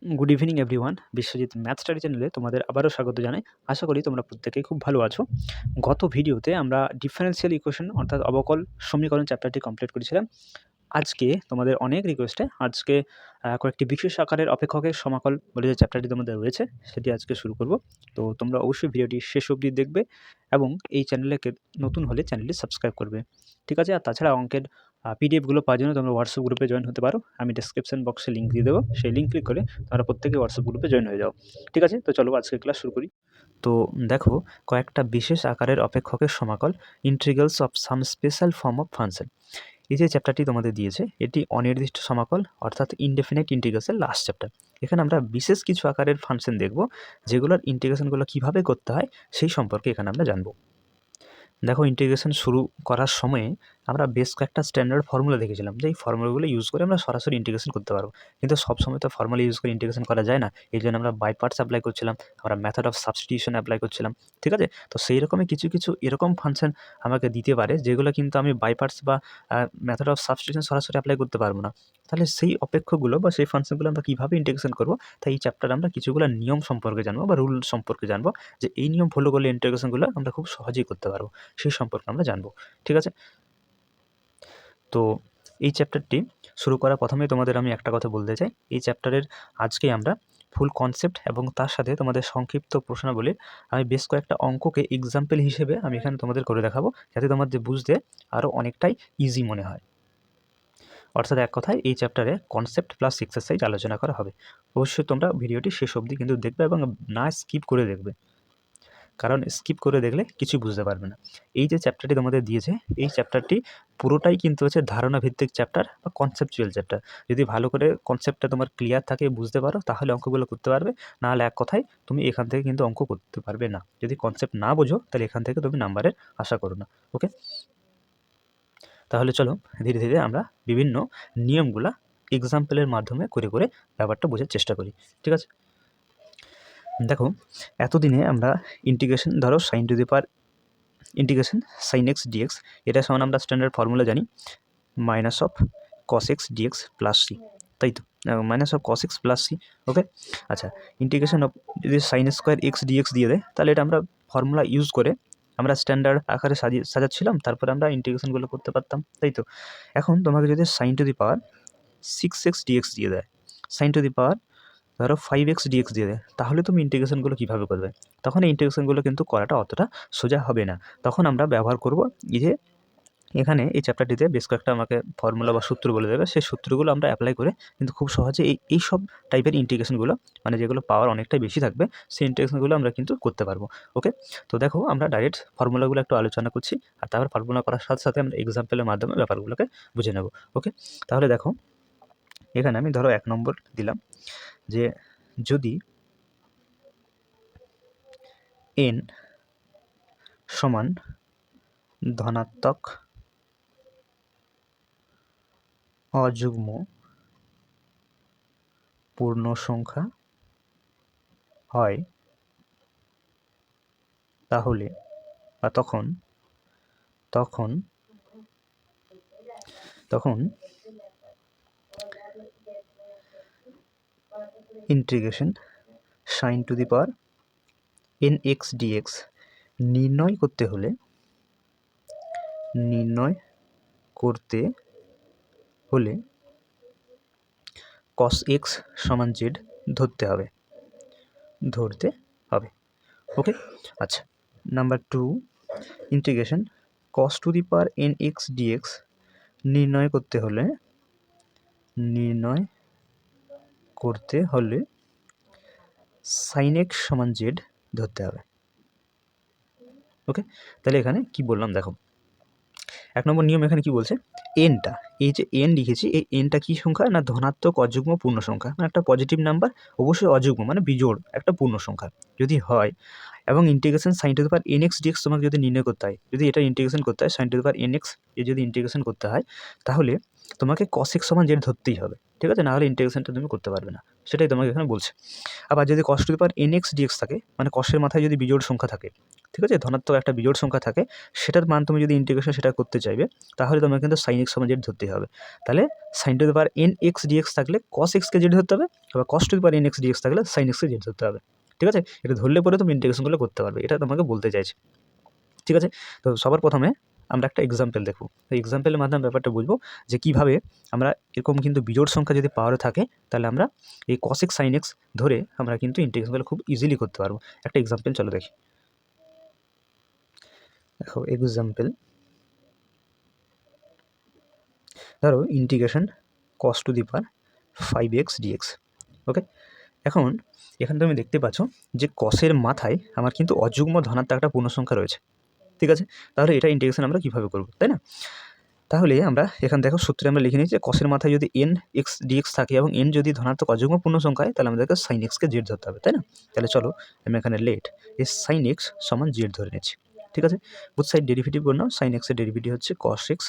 Good evening everyone. Biswajit math study চ্যানেলে তোমাদের আবারও স্বাগত জানাই। আশা করি তোমরা প্রত্যেকেই খুব ভালো আছো। গত ভিডিওতে আমরা ডিফারেনশিয়াল ইকুয়েশন অর্থাৎ অবকল সমীকরণ চ্যাপ্টারটি কমপ্লিট করেছিলাম। আজকে তোমাদের অনেক রিকোয়েস্টে আজকে কয়েকটি বিশেষ আকারের অপেক্ষকের সমাকল বলে যে চ্যাপ্টারটি তোমাদের রয়েছে সেটি আজকে শুরু করব। তো তোমরা অবশ্যই ভিডিওটি শেষ অবধি দেখবে এবং এই চ্যানেলে নতুন হলে চ্যানেলটি সাবস্ক্রাইব করবে, ঠিক আছে? আর তাছাড়া অঙ্কের পিডিএফগুলো পাওয়ার জন্য তোমরা হোয়াটসঅ্যাপ গ্রুপে জয়েন হতে পারো। আমি ডেসক্রিপশন বক্সে লিঙ্ক দিয়ে দেবো, সেই লিঙ্ক ক্লিক করে তোমরা প্রত্যেকে হোয়াটসঅ্যাপ গ্রুপে জয়েন হয়ে যাও, ঠিক আছে? তো চলো আজকের ক্লাস শুরু করি। তো দেখো, কয়েকটা বিশেষ আকারের অপেক্ষকের সমাকল, integrals of some special form of function. এই যে চ্যাপ্টারটি তোমাদের দিয়েছে এটি অনির্দিষ্ট সমাকল অর্থাৎ ইনডেফিনাইট ইন্টিগ্রেশন লাস্ট চ্যাপ্টার। এখানে আমরা বিশেষ কিছু আকারের ফাংশন দেখব যেগুলোর ইন্টিগ্রেশনগুলো কীভাবে করতে হয় সেই সম্পর্কে এখানে আমরা জানবো। দেখো, ইন্টিগ্রেশন শুরু করার সময়ে আমরা বেশ কয়েকটা স্ট্যান্ডার্ড ফর্মুলা দেখেছিলাম, যে এই ফর্মুলাগুলো ইউজ করে আমরা সরাসরি ইন্টিগ্রেশন করতে পারবো। কিন্তু সবসময় তো ফর্মুলা ইউজ করে ইন্টিগ্রেশন করা যায় না, এই জন্য আমরা বাই পার্টস অ্যাপ্লাই করছিলাম, আমরা মেথড অফ সাবস্টিটিউশন অ্যাপ্লাই করছিলাম, ঠিক আছে? তো সেই রকমই কিছু কিছু এরকম ফাংশন আমাকে দিতে পারে যেগুলো কিন্তু আমি বাই পার্টস বা মেথড অফ সাবস্টিটিউশন সরাসরি অ্যাপ্লাই করতে পারবো না। তাহলে সেই অপেক্ষকগুলো বা সেই ফাংশনগুলো আমরা কীভাবে ইন্টিগ্রেশন করবো, তাই এই চ্যাপ্টারে আমরা কিছুগুলো নিয়ম সম্পর্কে জানবো বা রুল সম্পর্কে জানবো, যে এই নিয়ম ফলো করলে ইন্টিগ্রেশনগুলো আমরা খুব সহজেই করতে পারবো, সেই সম্পর্কে আমরা জানবো, ঠিক আছে? তো এই চ্যাপ্টারটি শুরু করার প্রথমেই তোমাদের আমি একটা কথা বলতে চাই, এই চ্যাপ্টারের আজকে আমরা ফুল কনসেপ্ট এবং তার সাথে তোমাদের সংক্ষিপ্ত প্রশ্নাবলীর আমি বেশ কয়েকটা অঙ্ককে এক্সাম্পল হিসেবে আমি এখানে তোমাদের করে দেখাবো, যাতে তোমাদের বুঝতে আরও অনেকটাই ইজি মনে হয়। অর্থাৎ এক কথায় এই চ্যাপ্টারে কনসেপ্ট প্লাস এক্সারসাইজ আলোচনা করা হবে। অবশ্যই তোমরা ভিডিওটি শেষ অবধি কিন্তু দেখবে এবং না স্কিপ করে দেখবে, কারণ স্কিপ করে দেখলে কিছু বুঝতে পারবে না। এই যে চ্যাপ্টারটি তোমাদের দিয়েছে, এই চ্যাপ্টারটি পুরোটাই কিন্তু হচ্ছে ধারণা ভিত্তিক চ্যাপ্টার বা কনসেপচুয়াল চ্যাপ্টার। যদি ভালো করে কনসেপ্টটা তোমার ক্লিয়ার থাকে, বুঝতে পারো, তাহলে অঙ্কগুলো করতে পারবে। নাহলে এক কথায় তুমি এখান থেকে কিন্তু অঙ্ক করতে পারবে না। যদি কনসেপ্ট না বোঝো তাহলে এখান থেকে তুমি নাম্বারের আশা করো না, ওকে? তাহলে চলো ধীরে ধীরে আমরা বিভিন্ন নিয়মগুলা এক্সাম্পলের মাধ্যমে করে করে ব্যাপারটা বোঝার চেষ্টা করি, ঠিক আছে? দেখো, এতদিনে আমরা ইন্টিগ্রেশন ধরো sine to the power integration sine x dx, এটা সমান আমরা স্ট্যান্ডার্ড ফর্মুলা জানি, minus of cos x dx plus c, তাই তো? Minus of cos x plus c, okay? আচ্ছা, ইন্টিগ্রেশন অফ যদি সাইন স্কোয়ার এক্স ডিএক্স দিয়ে দেয়, তাহলে এটা আমরা ফর্মুলা ইউজ করে আমরা স্ট্যান্ডার্ড আকারে সাজাচ্ছিলাম, তারপরে আমরা ইন্টিগ্রেশনগুলো করতে পারতাম, তাই তো? এখন তোমাকে যদি sine to the power 6x dx দিয়ে দেয়, সাইন টু দি পাওয়ার ধরো 5x ডিএক্স দিয়ে দেয়, তাহলে তুমি ইন্টিগ্রেশনগুলো কীভাবে করবে? তখন এই ইন্টিগ্রেশনগুলো কিন্তু করাটা অতটা সোজা হবে না। তখন আমরা ব্যবহার করব এই যে এখানে এই চ্যাপ্টারটিতে বেশ কয়েকটা আমাকে ফর্মুলা বা সূত্র বলে দেবে, সেই সূত্রগুলো আমরা অ্যাপ্লাই করে কিন্তু খুব সহজে এই সব টাইপের ইন্টিগ্রেশনগুলো, মানে যেগুলো পাওয়ার অনেকটাই বেশি থাকবে, সেই ইন্টিগ্রেশনগুলো আমরা কিন্তু করতে পারবো, ওকে? তো দেখো, আমরা ডাইরেক্ট ফর্মুলাগুলো একটু আলোচনা করছি, আর তারপর ফর্মুলা করার সাথে সাথে আমরা এক্সাম্পলের মাধ্যমে ব্যাপারগুলোকে বুঝে নেব, ওকে? তাহলে দেখো, এখানে আমি ধরো 1 নম্বর দিলাম যে যদি n সমান ধনাত্মক অযুগ্ম পূর্ণ সংখ্যা হয়, তাহলে বা তখন তখন তখন integration sine to the power nx dx নির্ণয় করতে হলে cos x সমান z ধরতে হবে, ওকে? আচ্ছা, number 2, integration cos to the power nx dx নির্ণয় করতে হলে sin x সমান z ধরতে হবে, ওকে? তাহলে এখানে কি বললাম দেখো, 1 নম্বর নিয়ম এখানে কি বলছে, এনটা, এই যে এন লিখেছি, এই এনটা কি সংখ্যা না ধনাত্মক অযুগ্ম পূর্ণ সংখ্যা, মানে একটা পজিটিভ নাম্বার, অবশ্যই অযুগ্ম মানে বিজোড় একটা পূর্ণ সংখ্যা যদি হয়, এবং integration sine to the power n x dx তোমাকে যদি নির্ণয় করতে হয়, যদি এটা ইন্টিগ্রেশন করতে হয় sine to the power n x এ যদি ইন্টিগ্রেশন করতে হয়, তাহলে তোমাকে cos x সমান z ধরতেই হবে, ঠিক আছে? নাহলে ইন্টিগ্রেশনটা তুমি করতে পারবে না, সেটাই তোমাকে এখানে বলছে। আবার যদি cos to the power nx dx থাকে, মানে cos-এর মাথায় যদি বিজোড় সংখ্যা থাকে, ঠিক আছে, ধনাত্মক একটা বিজোড় সংখ্যা থাকে, সেটার মান তুমি যদি ইন্টিগ্রেশন সেটা করতে চাইবে, তাহলে তোমাকে কিন্তু sin x সমান z ধরতেই হবে। তাহলে sin two the power nx dx থাকলে cos x কে z ধরতে হবে, আবার cos to the power nx dx থাকলে sin x কে z ধরতে হবে। ঠিক আছে, এটা ধরলে পরে তুমি ইন্টিগ্রেশনগুলো করতে পারবে, এটা তোমাকে বলতে চাইছে। ঠিক আছে, তো সবার প্রথমে আমরা একটা এক্সাম্পল দেখব। এই এক্সাম্পলের মাধ্যমে ব্যাপারটা বুঝবো যে কীভাবে আমরা এরকম কিন্তু বিজোড় সংখ্যা যদি পাওয়ারে থাকে, তাহলে আমরা এই cos x sin x ধরে আমরা কিন্তু ইন্টিগ্রেশনগুলো খুব ইজিলি করতে পারবো। একটা এক্সাম্পল চলো দেখি। দেখো এক্সাম্পল, ধরো integration cos to the power 5x dx। ওকে, এখন এখানে তুমি দেখতে পাচ্ছ যে cos-এর মাথায় আমার কিন্তু অযুগ্ম ধনাত্মক একটা পূর্ণ সংখ্যা রয়েছে। ঠিক আছে, তাহলে এটা ইন্টিগ্রেশন আমরা কীভাবে করব, তাই না? তাহলে আমরা এখানে দেখো সূত্রে আমরা লিখে নিই যে cos-এর মাথায় যদি n x dx থাকে এবং n যদি ধনাত্মক অযুগ্ম পূর্ণ সংখ্যা হয়, তাহলে আমাদেরকে sin x কে z ধরতে হবে, তাই না? তাহলে চলো আমি এখানে লেট এই sin x সমান z ধরে নিচ্ছি। ঠিক আছে, বুথ সাইড ডেরিভেটিভ করে নাও। sin x এর ডেরিভেটিভ হচ্ছে cos x,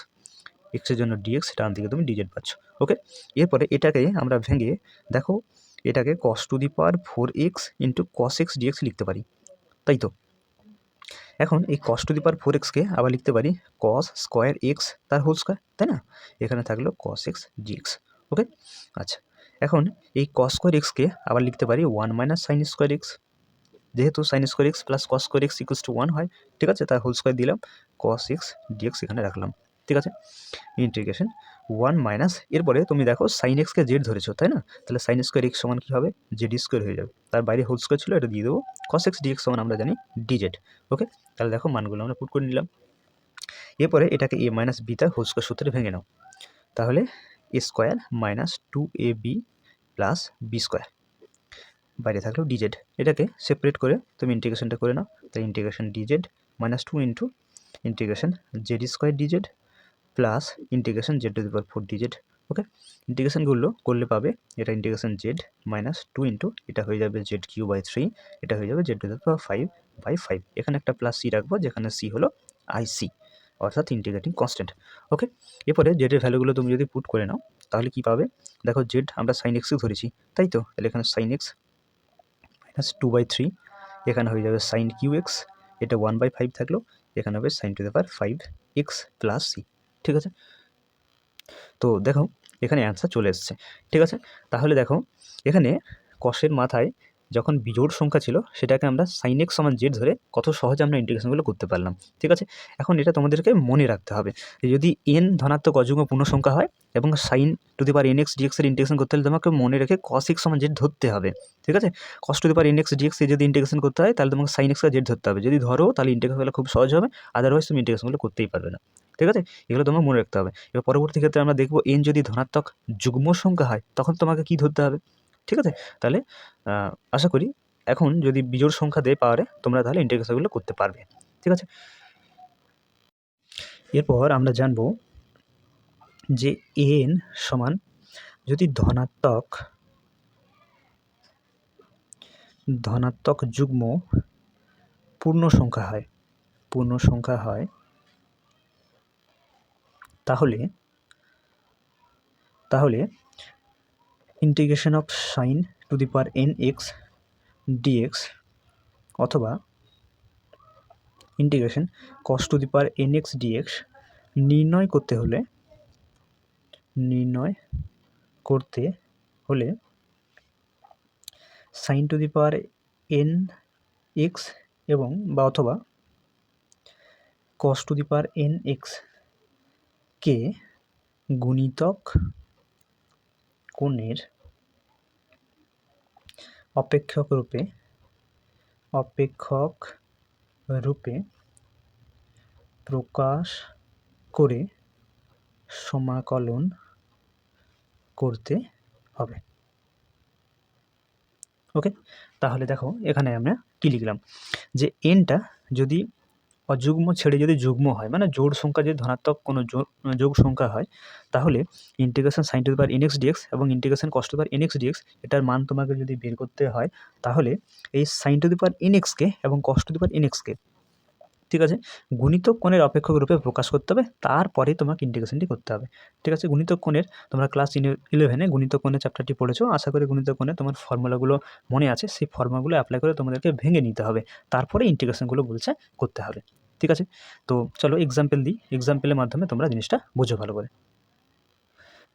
x এর জন্য dx, ডান দিকে তুমি dz পাচ্ছ। ওকে, এরপরে এটাকে আমরা ভেঙে দেখো এটাকে cos to the power 4x into cos x dx লিখতে পারি, তাই তো? এখন এই cos to the power 4x কে আবার লিখতে পারি cos স্কোয়ার x তার হোল স্কোয়ার, তাই না? এখানে থাকলো cos x dx। ওকে, আচ্ছা, এখন এই cos স্কোয়ার x কে আবার লিখতে পারি 1 মাইনাস সাইন স্কোয়ার x, যেহেতু sine square x plus cos square x equals to 1 হয়। ঠিক আছে, তার হোল স্কোয়ার দিলাম, cos x dx এখানে রাখলাম। ঠিক আছে, ইন্টিগ্রেশন 1 মাইনাস, এরপরে তুমি দেখো সাইন x কে জেড ধরেছো, তাই না? তাহলে সাইন স্কোয়ার x সমান কী হবে, জেড স্কোয়ার হয়ে যাবে, তার বাইরে হোল স্কোয়ার ছিল, এটা দিয়ে দেবো। cos x dx সমান আমরা জানি dz। ওকে, তাহলে দেখো মানগুলো আমরা পুট করে নিলাম। এরপরে এটাকে a মাইনাস বি তার হোল স্কোয়ার সূত্রে ভেঙে নাও, তাহলে a square minus 2ab plus b square, বাইরে থাকলো dz। এটাকে সেপারেট করে তুমি ইন্টিগ্রেশনটা করে নাও, তাই integration dz minus 2 into integration z square dz plus integration z to the power 4 dz। ওকে, ইন্টিগ্রেশনগুলো করলে পাবে এটা ইন্টিগ্রেশন জেড মাইনাস 2 ইন্টু এটা হয়ে যাবে জেড কিউ বাই 3, এটা হয়ে যাবে জেড টু দি পাওয়ার 5/5। এখানে একটা প্লাস সি রাখবো, যেখানে সি হলো আইসি, অর্থাৎ ইন্টিগ্রেটিং কনস্ট্যান্ট। ওকে, এরপরে জেডের ভ্যালুগুলো তুমি যদি পুট করে নাও, তাহলে কি পাবে? দেখো জেড আমরা সাইন এক্সকে ধরেছি, তাই তো? তাহলে এখানে সাইন এক্স মাইনাস 2/3, এখানে হয়ে যাবে সাইন কিউ এক্স, এটা 1/5 থাকলো, এখানে হবে sine to the power 5x plus c. ঠিক আছে, তো দেখো এখানে অ্যান্সার চলে এসছে। ঠিক আছে, তাহলে দেখো এখানে cos-এর মাথায় যখন বিজোড় সংখ্যা ছিল, সেটাকে আমরা sin x সমান z ধরে কত সহজে আমরা ইন্টিগ্রেশনগুলো করতে পারলাম। ঠিক আছে, এখন এটা তোমাদেরকে মনে রাখতে হবে যে যদি n ধনাত্মক অযুগ্ম পূর্ণ সংখ্যা হয় এবং sin two the power nx dx এর ইন্টিগ্রেশন করতে হলে তোমাকে মনে রেখে cos x সমান z ধরতে হবে। ঠিক আছে, cos to the power nx dx এর যদি ইন্টিগ্রেশন করতে হয়, তাহলে তোমাকে sin x কে z ধরতে হবে। যদি ধরো তাহলে ইন্টিগ্রেশনগুলো খুব সহজ হবে, আদারওয়াইজ তুমি ইন্টিগ্রেশনগুলো করতেই পারবে না। ঠিক আছে, এগুলো তোমাকে মনে রাখতে হবে। এবার পরবর্তী ক্ষেত্রে আমরা দেখব n যদি ধনাত্মক যুগ্ম সংখ্যা হয়, তখন তোমাকে কি ধরতে হবে। ঠিক আছে, তাহলে আশা করি এখন যদি বিজোড় সংখ্যা দেয় পাওয়ারে, তোমরা তাহলে ইন্টিগ্রেশনগুলো করতে পারবে। ঠিক আছে, এরপর আমরা জানব যে n সমান যদি ধনাত্মক যুগ্ম পূর্ণ সংখ্যা হয়, তাহলে integration of sine to the power nx dx অথবা integration cos to the power nx dx নির্ণয় করতে হলে sine to the power nx এবং বা অথবা cos to the power nx কে গুণিতক কোণের অপেক্ষক রূপে প্রকাশ করে সমাকলন করতে হবে। ওকে, তাহলে দেখো এখানে আমরা কি লিখলাম যে এনটা যদি অযুগ্ম ছেড়ে যদি যুগ্ম হয়, মানে জোড় সংখ্যা যদি ধনাত্মক কোনো যোগ সংখ্যা হয়, তাহলে integration sine to the power nx dx এবং integration cos to the power nx dx এটার মান তোমাকে যদি বের করতে হয়, তাহলে এই sine to the power nx কে এবং cos to the power nx কে ঠিক আছে? গুণিতক কোণের অপেক্ষক রূপে প্রকাশ করতে হবে, তারপরেই তোমাকে ইন্টিগ্রেশনটি করতে হবে। ঠিক আছে? গুণিতক কোণের তোমরা ক্লাস 11 গুণিতক কোণের চ্যাপ্টারটি পড়েছো। আশা করি গুণিতক কোণে তোমার ফর্মুলাগুলো মনে আছে। সেই ফর্মুলাগুলো অ্যাপ্লাই করে তোমাদেরকে ভেঙে নিতে হবে। তারপরে ইন্টিগ্রেশনগুলো বলছে করতে হবে। ঠিক আছে? তো চলো এক্সাম্পল দিই। এক্সাম্পলের মাধ্যমে তোমরা জিনিসটা বোঝো ভালো করে।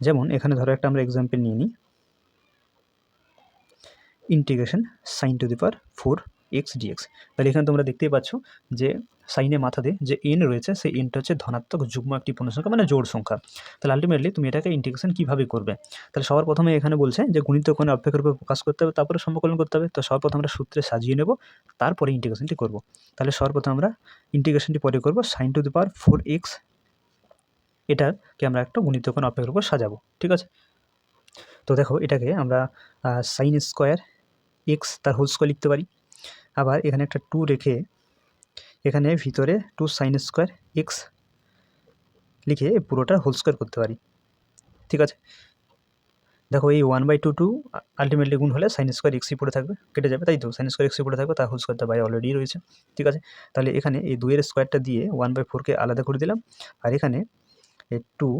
যেমন এখানে ধরো একটা আমরা এক্সাম্পল নিয়ে নিই। Integration sin two the power 4x dx। তাহলে এখানে তোমরা দেখতেই পাচ্ছ যে সাইনের মাথাতে যে n রয়েছে সেই nটা হচ্ছে ধনাত্মক যুগ্ম একটি পূর্ণসংখ্যা মানে জোড় সংখ্যা। তাহলে আলটিমেটলি তুমি এটাকে ইন্টিগ্রেশন কীভাবে করবে? তাহলে সবার প্রথমে এখানে বলছে যে গুণিতক কোণের অপেক্ষকের রূপে প্রকাশ করতে হবে, তারপরে সমাকলন করতে হবে। তো সর্বপ্রথম আমরা সূত্রে সাজিয়ে নেব, তারপরে ইন্টিগ্রেশনটি করব। তাহলে সর্বপ্রথম আমরা ইন্টিগ্রেশনটি পরে করব sin two the power 4x, এটাকে আমরা একটা গুণিতক কোণ অপেক্ষকের উপর সাজাবো। ঠিক আছে? তো দেখো এটাকে আমরা sin স্কোয়ার এক্স তার হোল স্কোয়ার লিখতে পারি। আবার এখানে একটা 2 রেখে এখানে ভিতরে 2 sin স্কোয়ার এক্স লিখে পুরোটা হোল স্কোয়ার করতে পারি। ঠিক আছে? দেখো এই 1/2 আলটিমেটলি গুণ হলে sin স্কোয়ার এক্সই পড়ে থাকবে, কেটে যাবে, তাই তো? sin স্কোয়ার এক্সই পড়ে থাকবে, তার হোল স্কোয়ারটা বাইরে অলরেডি রয়েছে। ঠিক আছে? তাহলে এখানে এই 2 এর স্কোয়ারটা দিয়ে 1/4কে আলাদা করে দিলাম, আর এখানে এই 2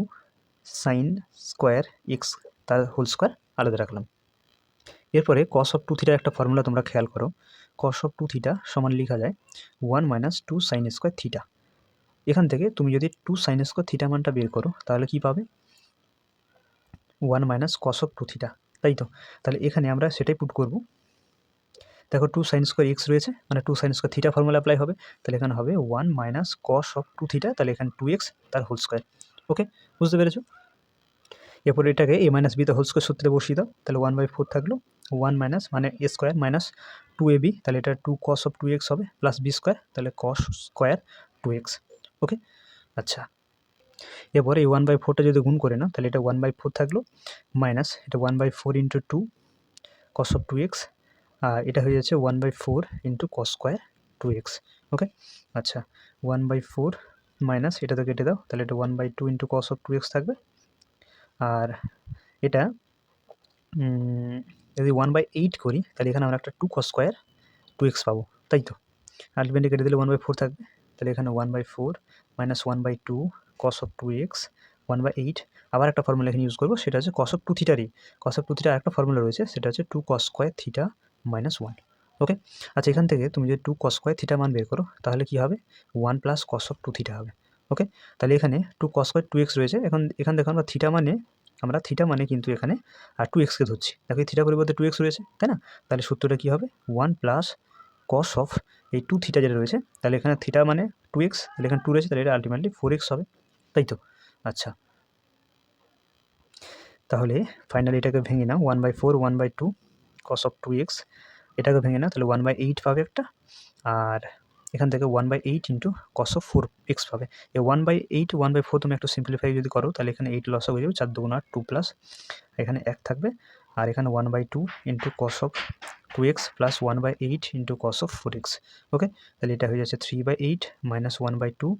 sin স্কোয়ার এক্স তার হোল স্কোয়ার আলাদা রাখলাম। এরপরে cos অফ 2θ একটা ফর্মুলা তোমরা খেয়াল করো। cos অফ 2θ সমান লেখা যায় 1 - 2 sin স্কোয়ার থিটা। এখান থেকে তুমি যদি 2 sin স্কোয়ার থিটা মানটা বের করো তাহলে কি পাবে? 1 - cos অফ 2θ, তাই তো? তাহলে এখানে আমরা সেটাই পুট করব। দেখো 2 sin স্কোয়ার এক্স রয়েছে, মানে 2 sin square theta formula apply হবে। তাহলে এখানে হবে 1 - cos অফ 2θ, তাহলে এখানে 2x তার হোল স্কোয়ার। ওকে, বুঝতে পেরেছো? এরপরে এটাকে a - b তে হোল স্কোয়ার সূত্রে বসিয়ে দাও। তাহলে 1/4 থাকলো 1 মানে a স্কোয়ার মাইনাস 2ab, তাহলে এটা 2 cos অফ 2x হবে, প্লাস b স্কোয়ার, তাহলে cos স্কোয়ার 2x। ওকে, আচ্ছা। এরপরে এই 1/4টা যদি গুণ করে নাও তাহলে এটা 1/4 থাকলো, মাইনাস এটা 1/4 × 2 cos অফ 2x, আর এটা হয়ে যাচ্ছে 1/4 × cos স্কোয়ার 2x। ওকে, আচ্ছা। 1/4 মাইনাস এটা তো কেটে দাও, তাহলে এটা 1/2 × cos অফ 2x থাকবে। আর এটা যদি 1/8 করি তাহলে এখানে আমরা একটা 2 cos স্কোয়ার 2x পাবো, তাই তো? আলটিমেটলি কেটে দিলে 1/4 থাকবে, তাহলে এখানে 1/4 মাইনাস 1/2 cos অফ 2x 1/8। আবার একটা ফর্মুলা এখানে ইউজ করবো, সেটা হচ্ছে cos অফ 2θ। cos অফ 2θ আরেকটা ফর্মুলা রয়েছে, সেটা হচ্ছে 2 cos স্কোয়ার থিটা মাইনাস 1। ওকে, আচ্ছা। এখান থেকে তুমি যদি 2 cos স্কোয়ার থিটা মান বের করো তাহলে কি হবে? 1 প্লাস cos অফ 2θ হবে। ওকে, তাহলে এখানে 2 cos স্কোয়ার 2x রয়েছে। এখানে দেখো আমরা থিটা মানে কিন্তু এখানে 2xকে ধরছি। দেখো এই থিটা পরিবর্তে 2x রয়েছে, তাই না? তাহলে সূত্রটা কী হবে? 1 প্লাস cos অফ এই 2θ যেটা রয়েছে, তাহলে এখানে থিটা মানে 2x, তাহলে এখানে 2 রয়েছে, তাহলে এটা আলটিমেটলি 4x হবে, তাই তো? আচ্ছা, তাহলে ফাইনালি এটাকে ভেঙে নাও। 1/4 1/2 cos অফ 2x, এটাকে ভেঙে নাও, তাহলে 1/8 পাবে একটা, আর এখান থেকে 1/8 × cos অফ 4x পাবে। এই 1/8 1/4 তুমি একটু সিম্পলিফাই যদি করো তাহলে এখানে 8 লস হয়ে যাবে, 4 × 8 2 প্লাস এখানে 1 থাকবে, আর এখানে 1/2 × cos of 2x plus 1/8 × cos of 4x। ওকে, তাহলে এটা হয়ে যাচ্ছে 3/8 minus 1/2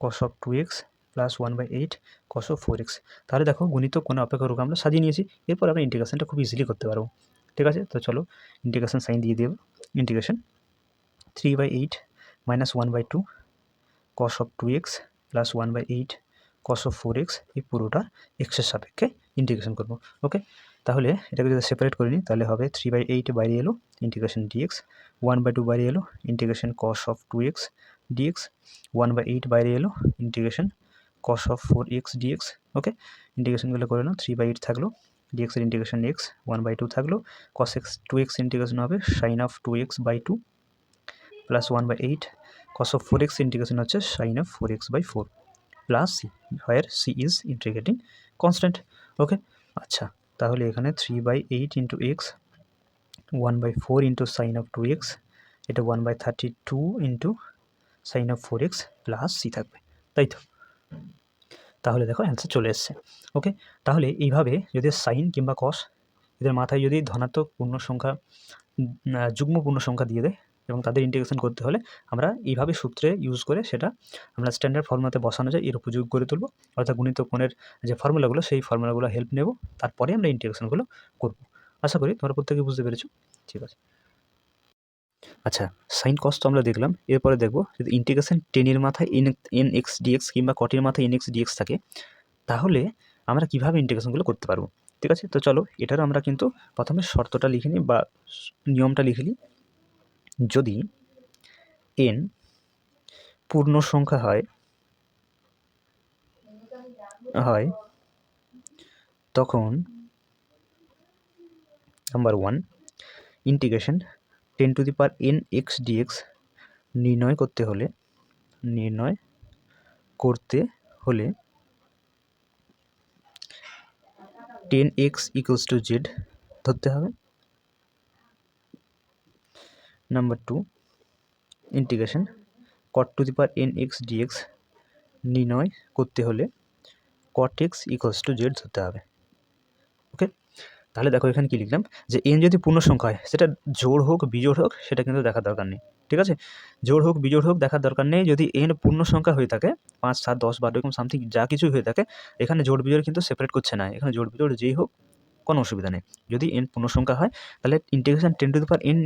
cos of 2x plus 1/8 cos of 4x। তাহলে দেখো গুণিতক কোণ অপেক্ষক রূপে আমরা সাজিয়ে নিয়েছি। এরপর আমরা ইন্টিগ্রেশনটা খুব ইজিলি করতে পারবো। ঠিক আছে, তো চলো ইন্টিগ্রেশন সাইন দিয়ে দেব। Integration 3/8 minus 1/2 cos of 2x plus 1/8 cos of 4x, এই পুরোটা এক্সের সাপেক্ষে ইন্টিগ্রেশন করব। ওকে, তাহলে এটাকে যদি সেপারেট করে নিই তাহলে হবে 3/8 বাইরে এলো ইন্টিগ্রেশন dx, 1/2 বাইরে এলো integration cos of 2x dx, 1/8 বাইরে এলো integration cos of 4x dx। ওকে, ইন্টিগ্রেশনগুলো করে নাও। 3/8 থাকলো, dx এর ইন্টিগ্রেশন x, 1/2 থাকলো, cos x 2x ইন্টিগ্রেশন হবে sin of 2x/2 plus 1/8 cos of 4x integration হচ্ছে sin of 4x/4 plus c, where c is integrating constant. Okay, আচ্ছা। তাহলে এখানে 3/8 × x, 1/4 × sin of 2x, এটা 1/32 × sin of 4x plus c থাকবে, তাই তো? তাহলে দেখো অ্যান্সার চলে এসছে। ওকে, তাহলে এইভাবে যদি সাইন কিংবা কস এদের মাথায় যদি ধনাত্মক পূর্ণ সংখ্যা যুগ্ম পূর্ণ সংখ্যা দিয়ে দেয় এবং তাদের ইন্টিগ্রেশন করতে হলে আমরা এইভাবে সূত্রে ইউজ করে সেটা আমরা স্ট্যান্ডার্ড ফর্মুলাতে বসানো যায়, এর উপযোগ করে তুলব। অর্থাৎ গুণিতক কোণের যে ফর্মুলাগুলো সেই ফর্মুলাগুলো হেল্প নেব, তারপরে আমরা ইন্টিগ্রেশনগুলো করব। আশা করি তোমরা প্রত্যেকে বুঝতে পেরেছো। ঠিক আছে। আচ্ছা, সাইন কস তো আমরা দেখলাম। এরপরে দেখব যদি ইন্টিগ্রেশন টেনের মাথায় এন এক্স ডিএক্স কিংবা কটের মাথায় এন এক্স ডিএক্স থাকে, তাহলে আমরা কীভাবে ইন্টিগ্রেশনগুলো করতে পারবো। ঠিক আছে, তো চলো এটারও আমরা কিন্তু প্রথমে শর্তটা লিখে নিই বা নিয়মটা লিখে নিই। যদি এন পূর্ণ সংখ্যা হয় তখন number 1 integration 10⁻n x dx নির্ণয় করতে হলে 10x = z ধরতে হবে। Number 2 integration cot⁻n x dx নির্ণয় করতে হলে cot x = z ধরতে হবে। ওকে, তাহলে দেখো এখানে কি লিখলাম যে এন যদি পূর্ণ সংখ্যা হয়, সেটা জোড় হোক বিজোড় হোক সেটা কিন্তু দেখার দরকার নেই। ঠিক আছে, জোড় হোক বিজোড় হোক দেখার দরকার নেই। যদি এন পূর্ণ সংখ্যা হয়ে থাকে 5, 7, 10, 12 এরকম সামথিং যা কিছুই হয়ে থাকে, এখানে জোড় বিজোড় কিন্তু সেপারেট করছে না। এখানে জোড় বিজোড় যেই হোক কোনো অসুবিধা নেই। যদি এন পূর্ণ সংখ্যা হয় তাহলে ইন্টিগ্রেশন 10⁻n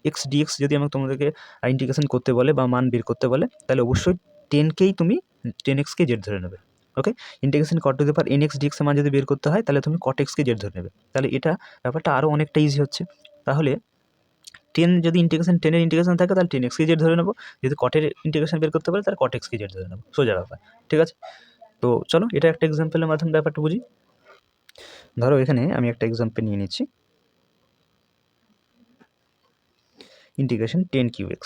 x dx যদি আমাকে তোমাদেরকে ইন্টিগ্রেশন করতে বলে বা মান বের করতে বলে, তাহলে অবশ্যই 10xকে z ধরে নেবে। ওকে, ইন্টিগ্রেশন cot⁻n x dx এর মান যদি বের করতে হয় তাহলে তুমি cot x কে z ধরে নেবে। তাহলে এটা ব্যাপারটা আরও অনেকটা ইজি হচ্ছে। তাহলে 10 যদি ইন্টিগ্রেশন 10 এর ইন্টিগ্রেশন থাকে তাহলে 10x কে z ধরে নেব। যদি cot-এর ইন্টিগ্রেশন বের করতে পারে তাহলে cot x কে z ধরে নেব। সোজা ব্যাপার। ঠিক আছে, তো চলো এটা একটা এক্সাম্পলের মাধ্যমে ব্যাপারটা বুঝি। ধরো এখানে আমি একটা এক্সাম্পল নিয়ে নিচ্ছি। Integration 10x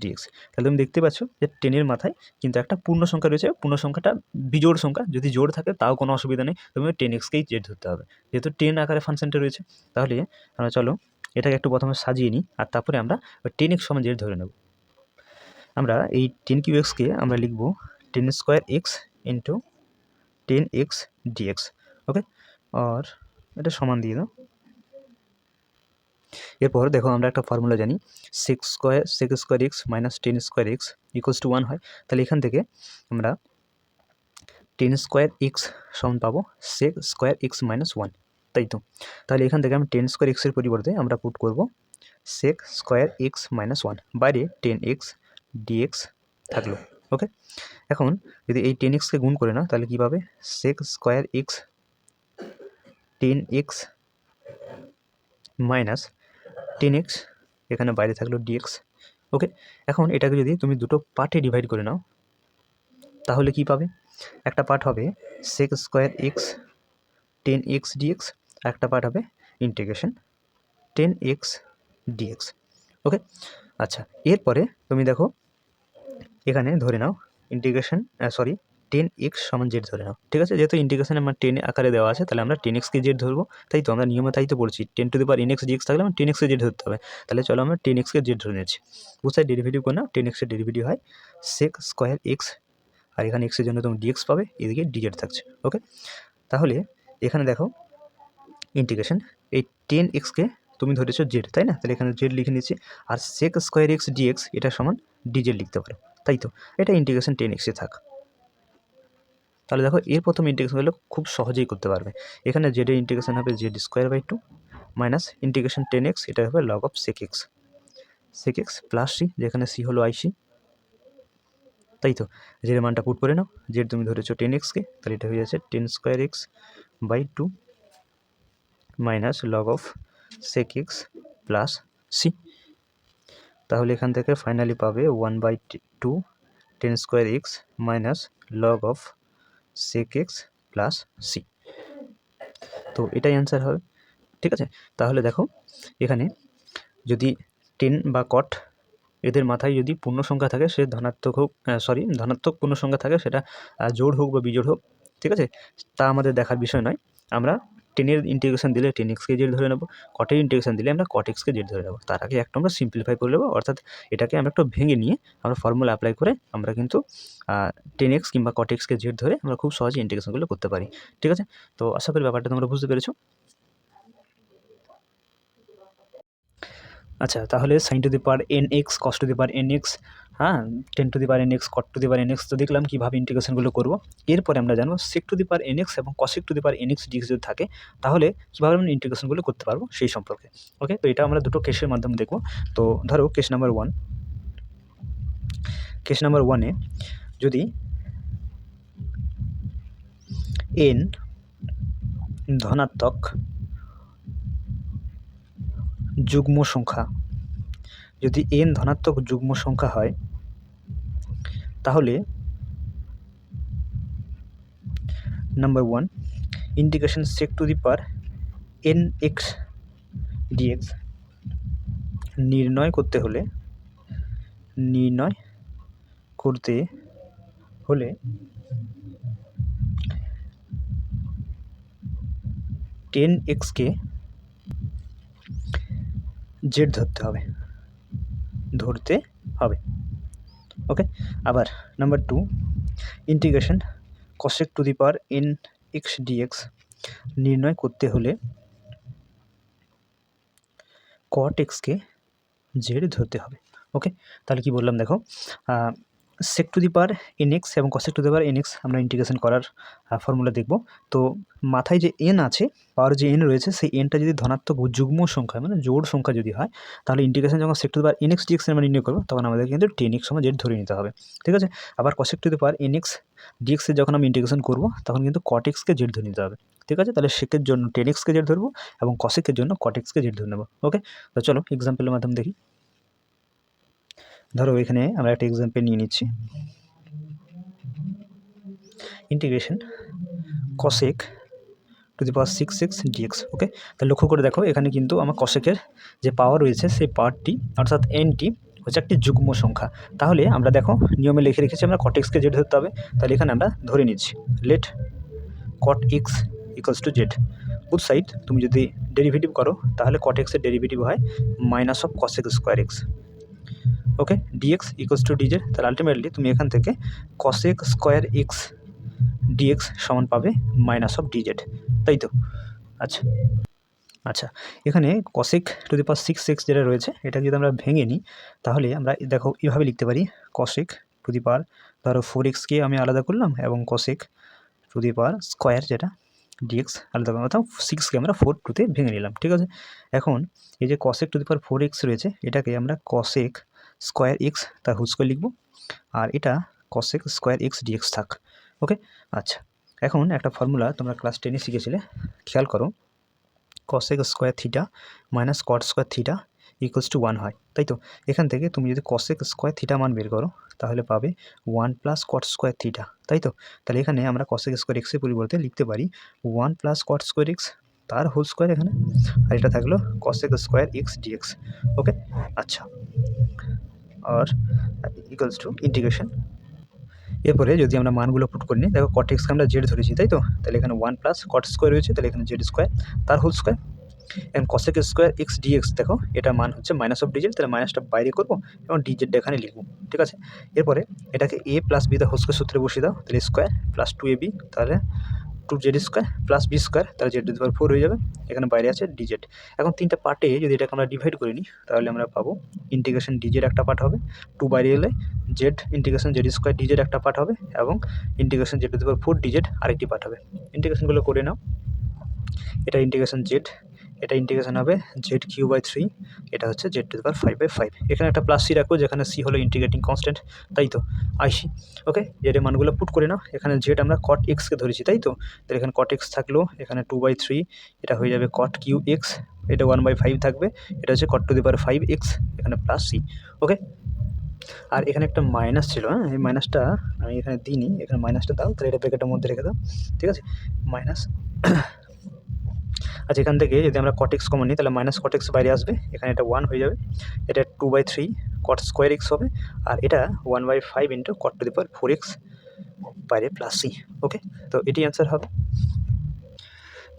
dx। তাহলে তুমি দেখতে পাচ্ছ যে 10 এর মাথায় কিন্তু একটা পূর্ণ সংখ্যা রয়েছে। পূর্ণ সংখ্যাটা বিজোড় সংখ্যা, যদি জোড় থাকে তাও কোনো অসুবিধা নেই, তুমি 10xকেই z ধরতে হবে, যেহেতু 10 আকারে ফাংশনটা রয়েছে। তাহলে আমরা চলো এটাকে একটু প্রথমে সাজিয়ে নিই, আর তারপরে আমরা 10x = z ধরে নেব। আমরা এই 10কে আমরা লিখব 10² x × 10x dx। ওকে, আর এটা সমান দিয়ে দাও। এরপর দেখো আমরা একটা ফর্মুলা জানি, sec² x - 10² x = 1 হয়। তাহলে এখান থেকে আমরা 10² x সমান পাবো sec² x - 1, তাই তো। তাহলে এখান থেকে আমি 10² x এর পরিবর্তে আমরা পুট করব sec² x - 1, বাইরে 10x dx থাকলো। ওকে, এখন যদি এই 10xকে গুণ করে নাও তাহলে কী পাবে, sec² x 10x - 10x, এখানে বাইরে থাকলো dx। ওকে, এখন এটাকে যদি তুমি দুটো পার্টে ডিভাইড করে নাও তাহলে কি পাবে, একটা পার্ট হবে sec² x 10x dx, একটা পার্ট হবে ইন্টিগ্রেশন 10x dx। ওকে, আচ্ছা, এরপরে তুমি দেখো এখানে ধরে নাও ইন্টিগ্রেশন 10x = z ধরে নাও। ঠিক আছে, যেহেতু ইন্টিগ্রেশন আমার 10 আকারে দেওয়া আছে তাহলে আমরা 10xকে z ধরবো, তাই তো আমরা নিয়মে তাই তো পড়ছি 10⁻n x dx থাকলে আমার 10xকে z ধরতে হবে। তাহলে চলো আমরা 10xকে z ধরে নিচ্ছি। বুঝতে ডেরিভেটিভ করে নাও, 10x এর ডেরিভেটিভ হয় sec² x, আর এখানে x এর জন্য তুমি dx পাবে, এদিকে dz থাকছে। ওকে, তাহলে এখানে দেখো ইন্টিগ্রেশন এই 10xকে তুমি ধরেছো z, তাই না, তাহলে এখানে z লিখে নিচ্ছি, আর sec² x dx এটা সমান dz লিখতে পারো, তাই তো। এটা ইন্টিগ্রেশন 10x এ থাক। তাহলে দেখো এর প্রথম ইন্টিগ্রেশনগুলো খুব সহজেই করতে পারবে। এখানে z এর ইন্টিগ্রেশন হবে z² মাইনাস ইন্টিগ্রেশন 10x, এটা হবে log of sec x plus c, যেখানে c হলো IC, তাই তো। z এর মানটা পুট করে নাও, z তুমি ধরেছো 10xকে, তাহলে এটা হয়ে যাচ্ছে 10² x/2 minus log of sec x plus c। তাহলে এখান থেকে ফাইনালি পাবে 1/2 10² x minus log of sec x plus c। তো এটাই অ্যান্সার হবে। ঠিক আছে, তাহলে দেখো এখানে যদি 10 বা cot এদের মাথায় যদি পূর্ণ সংখ্যা থাকে, সে ধনাত্মক হোক ধনাত্মক পূর্ণ সংখ্যা থাকে, সেটা জোড় হোক বা বিজোড় হোক, ঠিক আছে, তা আমাদের দেখার বিষয় নয়। আমরা 10 এর ইন্টিগ্রেশন দিলে 10xকে z ধরে নেব, cot-এর ইন্টিগ্রেশন দিলে আমরা cot x কে z ধরে নেব। তার আগে একটু আমরা সিম্পলিফাই করে নেব, অর্থাৎ এটাকে আমরা একটু ভেঙে নিয়ে আমরা ফর্মুলা অ্যাপ্লাই করে আমরা কিন্তু 10x কিংবা cot x কে z ধরে আমরা খুব সহজে ইন্টিগ্রেশনগুলো করতে পারি। ঠিক আছে, তো আশা করি ব্যাপারটা তোমরা বুঝতে পেরেছো। আচ্ছা, তাহলে sin two the power nx cos to the power nx, হ্যাঁ, tan two the power nx cot two the power nx তো দেখলাম কীভাবে ইন্টিগ্রেশনগুলো করব। এরপরে আমরা জানবো sec two the power nx এবং cosec two the power nx dx যদি থাকে তাহলে কীভাবে আমরা ইন্টিগ্রেশনগুলো করতে পারবো সেই সম্পর্কে। ওকে, তো এটা আমরা দুটো কেসের মাধ্যমে দেখব। তো ধরো কেস নাম্বার 1, কেস নাম্বার 1-এ যদি n ধনাত্মক যুগ্ম সংখ্যা, যদি n ধনাত্মক যুগ্ম সংখ্যা হয় তাহলে number 1 integration sec two the power nx dx নির্ণয় করতে হলে tan x কে z ধরতে হবে। ওকে, আবার number 2 integration cosec two the power nx dx নির্ণয় করতে হলে cot x কে z ধরতে হবে। ওকে, তাহলে কি বললাম দেখো, sec two the power nx এবং cosec two the power nx আমরা ইন্টিগ্রেশন করার ফর্মুলা দেখব। তো মাথায় যে n আছে, পাওয়ার যে n রয়েছে, সেই nটা যদি ধনাত্মক যুগ্ম সংখ্যা মানে জোড় সংখ্যা যদি হয় তাহলে ইন্টিগ্রেশন যখন sec two the power nx dx আমরা নির্ণয় করবো তখন আমাদের কিন্তু tan x সমান z ধরে নিতে হবে। ঠিক আছে, আবার cosec two the power nx dx এর যখন আমি ইন্টিগ্রেশন করবো তখন কিন্তু cot x কে z ধরে নিতে হবে। ঠিক আছে, তাহলে সেকের জন্য tan x কে z ধরবো এবং cosec-এর জন্য cot x কে z ধরে নেব। ওকে, তো চলো এক্সাম্পলের মাধ্যমে দেখি। ধরো এখানে আমরা একটা এক্সাম্পল নিয়ে নিচ্ছি, integration cosec two the power 6x dx। ওকে, তাহলে লক্ষ্য করে দেখো এখানে কিন্তু আমার cosec-এর যে পাওয়ার রয়েছে সেই পাওয়ারটি অর্থাৎ nটি হচ্ছে একটি যুগ্ম সংখ্যা। তাহলে আমরা দেখো নিয়মে লিখে রেখেছি আমরা cot x কে z ধরতে হবে। তাহলে এখানে আমরা ধরে নিচ্ছি let cot x equals to z। Both side তুমি যদি ডেরিভেটিভ করো তাহলে cot x এর ডেরিভেটিভ হয় minus of cosec square x। Okay, dx equals to dz। তাহলে আলটিমেটলি তুমি এখান থেকে cosec স্কোয়ার x dx সমান পাবে মাইনাস অফ dz, তাই তো? আচ্ছা, এখানে cosec two the power 6x যেটা রয়েছে এটা যদি আমরা ভেঙে নিই তাহলে আমরা দেখো এভাবে লিখতে পারি cosec টু দি পাওয়ার ধরো 4x-কে আমি আলাদা করলাম এবং cosec two the power square যেটা dx আলাদা করলাম, অর্থাৎ 6-কে আমরা 4 ভেঙে নিলাম। ঠিক আছে, এখন এই যে cosec two the power 4x রয়েছে এটাকে আমরা cosec স্কোয়ার x তার হোল স্কোয়ার লিখব, আর এটা cosec স্কোয়ার x dx থাক। ওকে, আচ্ছা, এখন একটা ফর্মুলা তোমরা ক্লাস 10-এ শিখেছিলে, খেয়াল করো, cosec square theta minus cot square theta equals to 1 হয়, তাই তো? এখান থেকে তুমি যদি cosec স্কোয়ার থিটা মান বের করো তাহলে পাবে 1 প্লাস cot স্কোয়ার থিটা, তাই তো? তাহলে এখানে আমরা cosec স্কোয়ার এক্সের পরিবর্তে লিখতে পারি 1 প্লাস cot স্কোয়ার এক্স তার হোল স্কোয়ার এখানে, আর এটা থাকলো cosec স্কোয়ার এক্স ডিএক্স। ওকে, আচ্ছা, আর ইকুয়ালস টু ইন্টিগ্রেশন। এরপরে যদি আমরা মানগুলো পুট করে নিই, দেখো cot x কে আমরা z ধরেছি, তাই তো? তাহলে এখানে 1 প্লাস cot স্কোয়ার রয়েছে, তাহলে এখানে z স্কোয়ার তার হোল স্কোয়ার, এবং cosec স্কোয়ার এক্স ডিএক্স দেখো এটার মান হচ্ছে মাইনাস অফ ডিজেড, তাহলে মাইনাসটা বাইরে করবো এবং ডিজেডটা এখানে লিখবো। ঠিক আছে, এরপরে এটাকে a plus b the whole square সূত্রে বসিয়ে দাও, তাহলে স্কোয়ার প্লাস 2ab তাহলে 2z square plus b square তাহলে z টু দি পাওয়ার 4 হয়ে যাবে, এখানে বাইরে আছে ডিজেড। এখন তিনটা পার্টে যদি এটাকে আমরা ডিভাইড করে নিই তাহলে আমরা পাবো ইন্টিগ্রেশন ডিজেড একটা পার্ট হবে, 2 বাইরে এলে Z integration z square DZ একটা পার্ট হবে, এবং integration z to the power 4 DZ আরেকটি পার্ট হবে। ইন্টিগ্রেশনগুলো করে নাও, এটা ইন্টিগ্রেশন জেড, এটা ইন্টিগ্রেশন হবে z3/3, এটা হচ্ছে z টু দি পাওয়ার 5/5। এখানে একটা প্লাস সি রাখবো, যেখানে সি হলো ইন্টিগ্রেটিং কনস্ট্যান্ট, তাই তো? আইসি। ওকে, জেড এর মানগুলো পুট করে নাও, এখানে জেড আমরা cot x কে ধরেছি, তাই তো? তাহলে এখানে cot x থাকলো, এখানে 2/3, এটা হয়ে যাবে cot কিউব x, এটা 1/5 থাকবে, এটা হচ্ছে cot two the power 5x, এখানে প্লাস সি। ওকে, আর এখানে একটা মাইনাস ছিল, হ্যাঁ, এই মাইনাসটা আমি এখানে দিইনি, এখানে মাইনাসটা দাও, তাহলে এটা ব্র্যাকেটের মধ্যে রেখে দাও। ঠিক আছে, মাইনাস। আচ্ছা, এখান থেকে যদি আমরা cot x কমন নিই তাহলে মাইনাস cot x বাইরে আসবে, এখানে এটা 1 হয়ে যাবে, এটা 2/3 cot স্কোয়ার x হবে, আর এটা 1/5 into cot two the power 4x বাইরে প্লাস সি। ওকে, তো এটি অ্যান্সার হবে।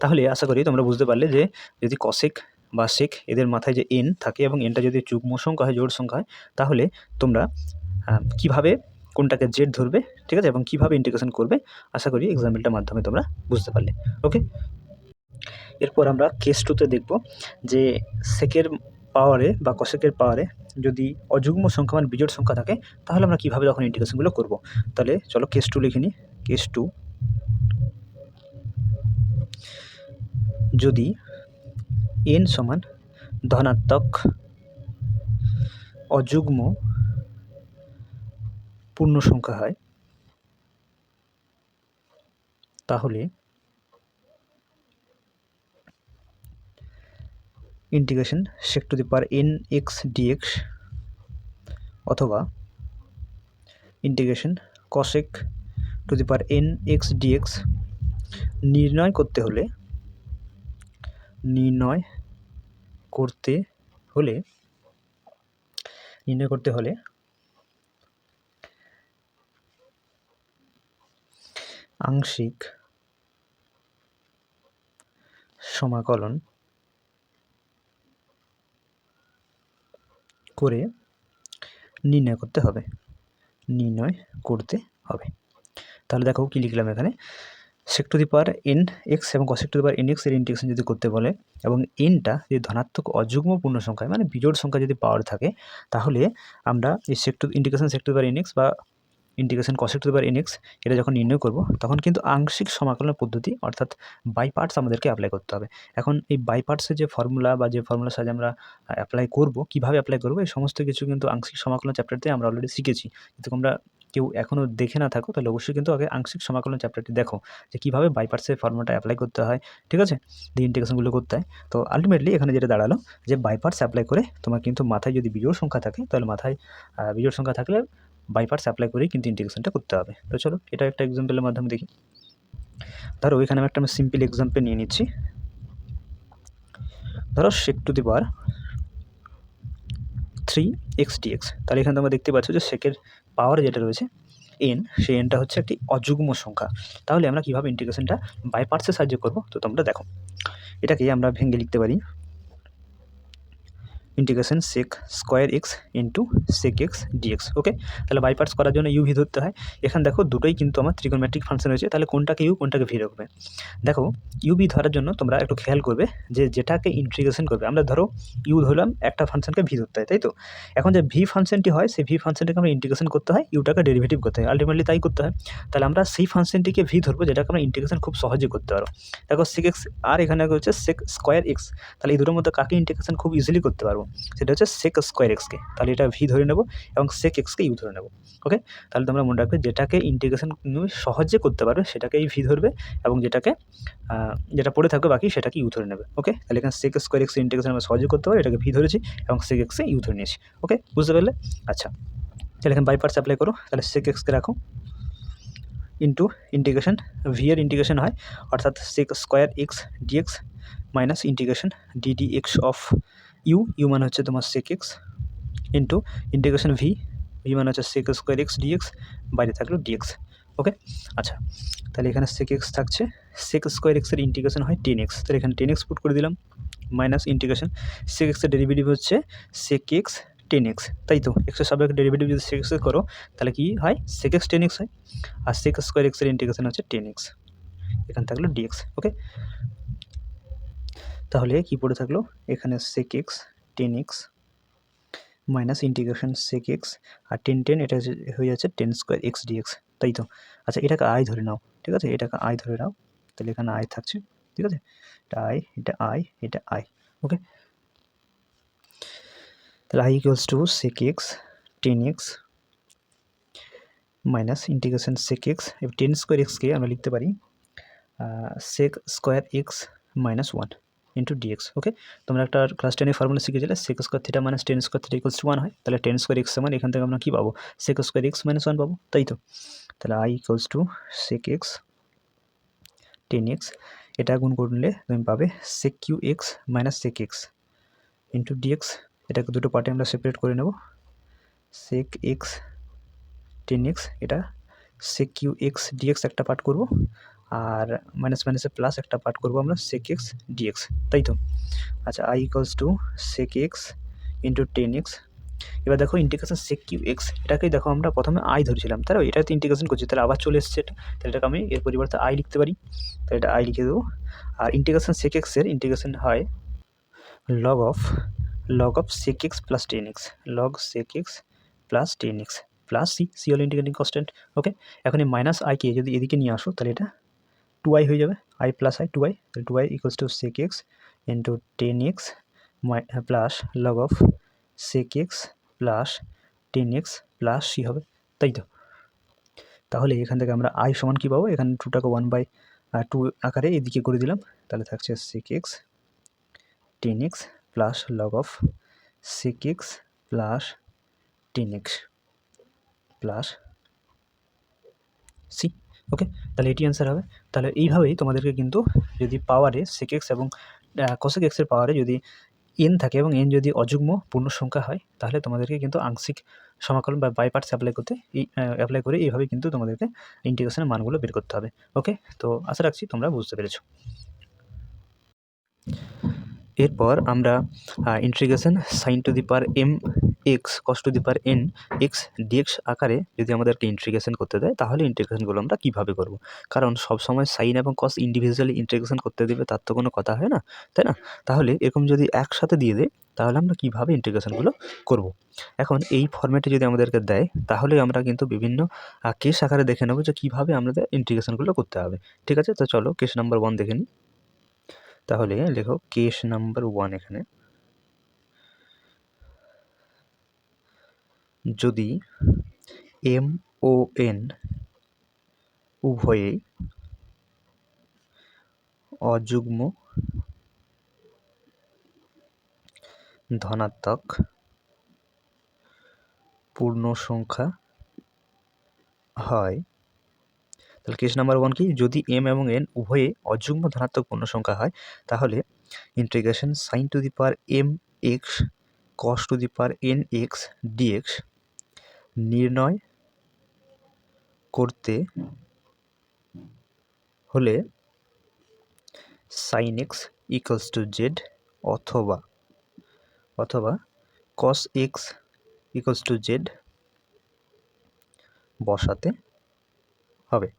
তাহলে আশা করি তোমরা বুঝতে পারলে যে যদি cosec বা sec এদের মাথায় যে n থাকে এবং nটা যদি যুগ্ম সংখ্যা হয়, জোড় সংখ্যা হয়, তাহলে তোমরা কীভাবে কোনটাকে z ধরবে, ঠিক আছে, এবং কীভাবে ইন্টিগ্রেশন করবে, আশা করি এক্সাম্পলটার মাধ্যমে তোমরা বুঝতে পারলে। ওকে, এরপর আমরা কেস 2-তে দেখব যে সেকের পাওয়ারে বা কসেকের পাওয়ারে যদি অযুগ্ম সংখ্যা মানে বিজোড় সংখ্যা থাকে, তাহলে আমরা কীভাবে তখন ইন্টিগ্রেশনগুলো করব। তাহলে চলো কেস 2 লিখে নিই। কেস 2, যদি n সমান ধনাত্মক অযুগ্ম পূর্ণ সংখ্যা হয়, তাহলে integration sec two the power nx dx অথবা integration cosec two the power nx dx নির্ণয় করতে হলে আংশিক সমাকলন করে নির্ণয় করতে হবে। তাহলে দেখো কি লিখলাম এখানে, sec two the power nx এবং cosec two the power nx এর ইন্টিগ্রেশন যদি করতে বলে এবং nটা যদি ধনাত্মক অযুগ্ম পূর্ণ সংখ্যা মানে বিজোড় সংখ্যা যদি পাওয়ার থাকে, তাহলে আমরা এই integration sec two the power nx বা integration cosec two the power nx এটা যখন নির্ণয় করব, তখন কিন্তু আংশিক সমাকলন পদ্ধতি অর্থাৎ বাই পার্টস আমাদেরকে অ্যাপ্লাই করতে হবে। এখন এই বাই পার্টসের যে ফর্মুলা বা যে ফর্মুলার সাহায্যে আমরা অ্যাপ্লাই করব, কীভাবে অ্যাপ্লাই করব, এই সমস্ত কিছু কিন্তু আংশিক সমাকলন চ্যাপ্টারতে আমরা অলরেডি শিখেছি। কিন্তু তোমরা কেউ এখনও দেখে না থাকো, তাহলে অবশ্যই কিন্তু আগে আংশিক সমাকলন চ্যাপ্টারটি দেখো যে কীভাবে বাই পার্টসের ফর্মুলাটা অ্যাপ্লাই করতে হয়, ঠিক আছে, দিয়ে ইন্টিগ্রেশনগুলো করতে হয়। তো আলটিমেটলি এখানে যেটা দাঁড়ালো যে বাই পার্টস অ্যাপ্লাই করে তোমার কিন্তু মাথায় যদি বিজোড় সংখ্যা থাকে, তাহলে মাথায় বিজোড় সংখ্যা থাকলে বাই পার্টস অ্যাপ্লাই করেই কিন্তু ইন্টিগ্রেশনটা করতে হবে। তো চলো এটা একটা এক্সাম্পলের মাধ্যমে দেখি। ধরো এখানে আমি একটা সিম্পল এক্সাম্পল নিয়ে নিচ্ছি। ধরো sec two the power 3x dx। তাহলে এখানে তোমরা দেখতে পাচ্ছ যে সেকের পাওয়ার যেটা রয়েছে n, সেই nটা হচ্ছে একটি অযুগ্ম সংখ্যা। তাহলে আমরা কীভাবে ইন্টিগ্রেশনটা বাই পার্টসের সাহায্যে করব, তো তোমরা দেখো এটাকে আমরা ভেঙে লিখতে পারি integration sec square x into sec x dx। ওকে, তাহলে বাই পার্টস করার জন্য ইউ ভি ধরতে হয়। এখানে দেখো দুটোই কিন্তু আমার ত্রিকোণমিতিক ফাংশন রয়েছে, তাহলে কোনটাকে ইউ কোনটাকে ভি রাখবে। দেখো ইউ ভি ধরার জন্য তোমরা একটু খেয়াল করবে যে যেটাকে ইন্টিগ্রেশন করবে, আমরা ধরো ইউ ধরলাম, একটা ফাংশনকে ভি ধরতে হয়, তাই তো। এখন যে ভি ফাংশনটি হয়, সেই ভি ফাংশনটাকে আমরা ইন্টিগ্রেশন করতে হয়, ইউটাকে ডেরিভেটিভ করতে হয়, আলটিমেটলি তাই করতে হয়। তাহলে আমরা সেই ফাংশনটিকে ভি ধরবো যেটাকে আমরা ইন্টিগ্রেশন খুব সহজে করতে পারো। দেখো sec x আর এখানে হচ্ছে sec স্কোয়ার এক্স, তাহলে এই দুটোর মধ্যে কাকে ইন্টিগ্রেশন খুব ইজিলি করতে পারবো, সেটা হচ্ছে sec স্কোয়ার এক্সকে। তাহলে এটা ভি ধরে নেব এবং sec এক্সকে ইউ ধরে নেব। ওকে, তাহলে তোমরা মনে রাখবে যেটাকে ইন্টিগ্রেশন সহজে করতে পারবে সেটাকেই ভি ধরবে এবং যেটা পড়ে থাকবে বাকি সেটাকে ইউ ধরে নেবে। ওকে, তাহলে এখানে sec স্কোয়ার এক্স ইন্টিগ্রেশন আমরা সহজে করতে পারি, এটাকে ভি ধরেছি এবং sec এক্সে ইউ ধরে নিয়েছি। ওকে, বুঝতে পারলে? আচ্ছা, তাহলে এখানে বাই পার্টস অ্যাপ্লাই করো। তাহলে sec এক্সকে রাখো ইন্টু ইন্টিগ্রেশন ভি এর ইন্টিগ্রেশন হয় অর্থাৎ sec square x dx minus integration d x of u মানে হচ্ছে তোমার sec x into integration v মানে হচ্ছে sec স্কোয়ার এক্স ডিএক্স, বাইরে থাকলো ডিএক্স। ওকে, আচ্ছা, তাহলে এখানে sec এক্স থাকছে, sec স্কোয়ার এক্সের ইন্টিগ্রেশন হয় 10x, তাহলে এখানে 10x পুট করে দিলাম মাইনাস ইন্টিগ্রেশন sec এক্সের ডেরিভেটিভ হচ্ছে sec এক্স 10x, তাই তো। এক্সের সাপেক্ষে ডেরিভেটিভ যদি sec এক্সের করো তাহলে কি হয়, sec এক্স 10x হয়, আর sec স্কোয়ার এক্সের ইন্টিগ্রেশন হচ্ছে 10x, এখানে থাকলো dx। ওকে, তাহলে কি পড়ে থাকলো এখানে sec x 10x minus integration sec x আর 10 এটা হয়ে যাচ্ছে 10 স্কোয়ার এক্স ডিএক্স, তাই তো। আচ্ছা, এটাকে আই ধরে নাও, ঠিক আছে, এটাকে আই ধরে নাও, তাহলে এখানে আই থাকছে, ঠিক আছে, এটা আই, এটা আই, এটা আই। ওকে, তাহলে I equals to sec x 10x minus integration sec x, এবার 10 স্কোয়ার এক্সকে আমরা লিখতে পারি sec square x minus 1 into dx. Okay, তোমরা একটা ক্লাস 10 ফর্মুলা শিখেছিলে sec square theta minus 10 square theta equals to 1 হয়, তাহলে 10 স্কোয়ার এক্স সমান এখান থেকে আমরা কী পাবো, sec স্কোয়ার এক্স মাইনাস 1 পাবো, তাই তো। তাহলে I equals to sec x 10x, এটা গুণ করলে তুমি পাবে sec cube x minus sec x into dx. এটাকে দুটো পার্টে আমরা সেপারেট করে নেব, sec এক্স 10x, এটা sec কিউ এক্স ডিএক্স একটা পার্ট করব, আর মাইনাস মাইনাসে প্লাস একটা পার্ট করব আমরা sec এক্স ডিএক্স, তাই তো। আচ্ছা, I equals to sec x into 10x। এবার দেখো ইন্টিগ্রেশন sec কিউ এক্স, এটাকেই দেখো আমরা প্রথমে আই ধরেছিলাম, তাই এটাতে ইন্টিগ্রেশন করছি, তাহলে আবার চলে এসছে এটা, তাহলে এটাকে আমি এর পরিবর্তে আই লিখতে পারি, তাহলে এটা আই লিখে দেবো। আর ইন্টিগ্রেশন sec এক্সের ইন্টিগ্রেশন হয় log of log of sec x plus tan x, log sec x plus tan x plus c হলো ইন্টিগ্রেটিং কনস্ট্যান্ট। ওকে, এখন এই মাইনাস আইকে যদি এদিকে নিয়ে আসো তাহলে এটা 2i হয়ে যাবে, i প্লাস i 2i, তাহলে 2i equals to sec x into tan x plus log of sec x plus tan x plus c হবে, তাই তো? তাহলে এখান থেকে আমরা i সমান কী পাবো, এখানে 2টাকে 1/2 আকারে এদিকে করে দিলাম, তাহলে থাকছে sec x tan x plus log of sec x plus tan x plus c. Okay, তাহলে এটি অ্যান্সার হবে। তাহলে এইভাবেই তোমাদেরকে কিন্তু যদি পাওয়ারে sec x এবং cosec x এর পাওয়ারে যদি n থাকে এবং n যদি অযুগ্ম পূর্ণ সংখ্যা হয় তাহলে তোমাদেরকে কিন্তু আংশিক সমাকলন বা বাই পার্টস অ্যাপ্লাই করে এইভাবে কিন্তু তোমাদেরকে ইন্টিগ্রেশনের মানগুলো বের করতে হবে। ওকে, তো আশা রাখছি তোমরা বুঝতে পেরেছো। এরপর আমরা integration sine to the power m x cos to the power n x dx আকারে যদি আমাদেরকে ইন্টিগ্রেশন করতে দেয় তাহলে ইন্টিগ্রেশনগুলো আমরা কীভাবে করব, কারণ সবসময় সাইন এবং কস ইন্ডিভিজুয়ালি ইন্টিগ্রেশন করতে দেবে তার তো কোনো কথা হয় না, তাই না? তাহলে এরকম যদি একসাথে দিয়ে দেয় তাহলে আমরা কীভাবে ইন্টিগ্রেশনগুলো করব। এখন এই ফর্ম্যাটে যদি আমাদেরকে দেয় তাহলে আমরা কিন্তু বিভিন্ন কেস আকারে দেখে নেব যে কীভাবে আমাদের ইন্টিগ্রেশনগুলো করতে হবে। ঠিক আছে, তো চলো কেস নাম্বার 1 দেখে নিই। তাহলে লেখো কেস নাম্বার 1, এখানে যদি এম ও এন উভয়েই অযুগ্ম ধনাত্মক পূর্ণ সংখ্যা হয়, তাহলে কেস নাম্বার 1 কি, যদি এম এবং এন উভয়ে অযুগ্ম ধনাত্মক পূর্ণ সংখ্যা হয় তাহলে integration sine to the power m x cos to the power n x dx নির্ণয় করতে হলে sine x equals to z অথবা cos x equals to z বসাতে হবে।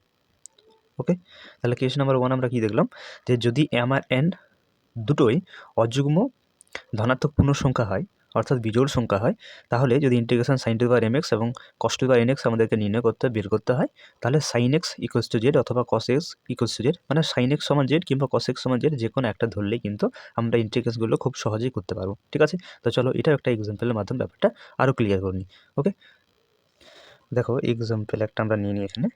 ওকে, তাহলে কেস নাম্বার 1 আমরা কি দেখলাম, যে যদি এম আর এন দুটোই অযুগ্ম ধনাত্মক পূর্ণ সংখ্যা হয় অর্থাৎ বিজোড় সংখ্যা হয় তাহলে যদি integration sine to the power m x এবং cos to the power n x আমাদেরকে নির্ণয় করতে বের করতে হয় তাহলে sine x equals to z অথবা cos x equals to z, মানে সাইন এক্স সমান জেড কিংবা কস এক্স সমান জেড যে কোনো একটা ধরলেই কিন্তু আমরা ইন্টিগ্রেশনগুলো খুব সহজেই করতে পারবো। ঠিক আছে, তো চলো এটাও একটা এক্সাম্পলের মাধ্যমে ব্যাপারটা আরও ক্লিয়ার করে নিই। ওকে, দেখো এক্সাম্পল একটা আমরা নিয়ে নিই এখানে,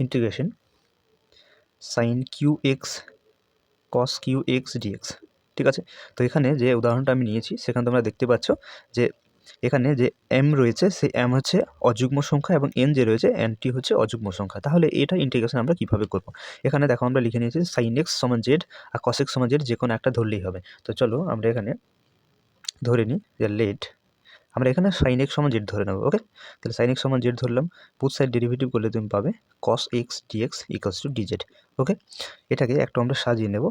ইন্টিগ্রেশন সাইন কিউ এক্স কস কিউ এক্স ডিএক্স। ঠিক আছে, তো এখানে যে উদাহরণটা আমি নিয়েছি সেখানে তোমরা দেখতে পাচ্ছ যে এখানে যে এম রয়েছে সেই এম হচ্ছে অযুগ্ম সংখ্যা এবং এন যে রয়েছে এনটি হচ্ছে অযুগ্ম সংখ্যা। তাহলে এটা ইন্টিগ্রেশন আমরা কীভাবে করব, এখানে দেখো আমরা লিখে নিয়েছি সাইন এক্স সমান জেড আর কস এক্স সমান জেড যে কোনো একটা ধরলেই হবে। তো চলো আমরা এখানে ধরে নিই যে লেট আমরা এখানে সাইন এক্স সমান জেড ধরে নেব। ওকে, তাহলে সাইন এক্স সমান জেড ধরলাম, বুথ সাইড ডেরিভেটিভ করলে তুমি পাবে cos x dx equals to dz. Okay, এটাকে একটু আমরা সাজিয়ে নেব,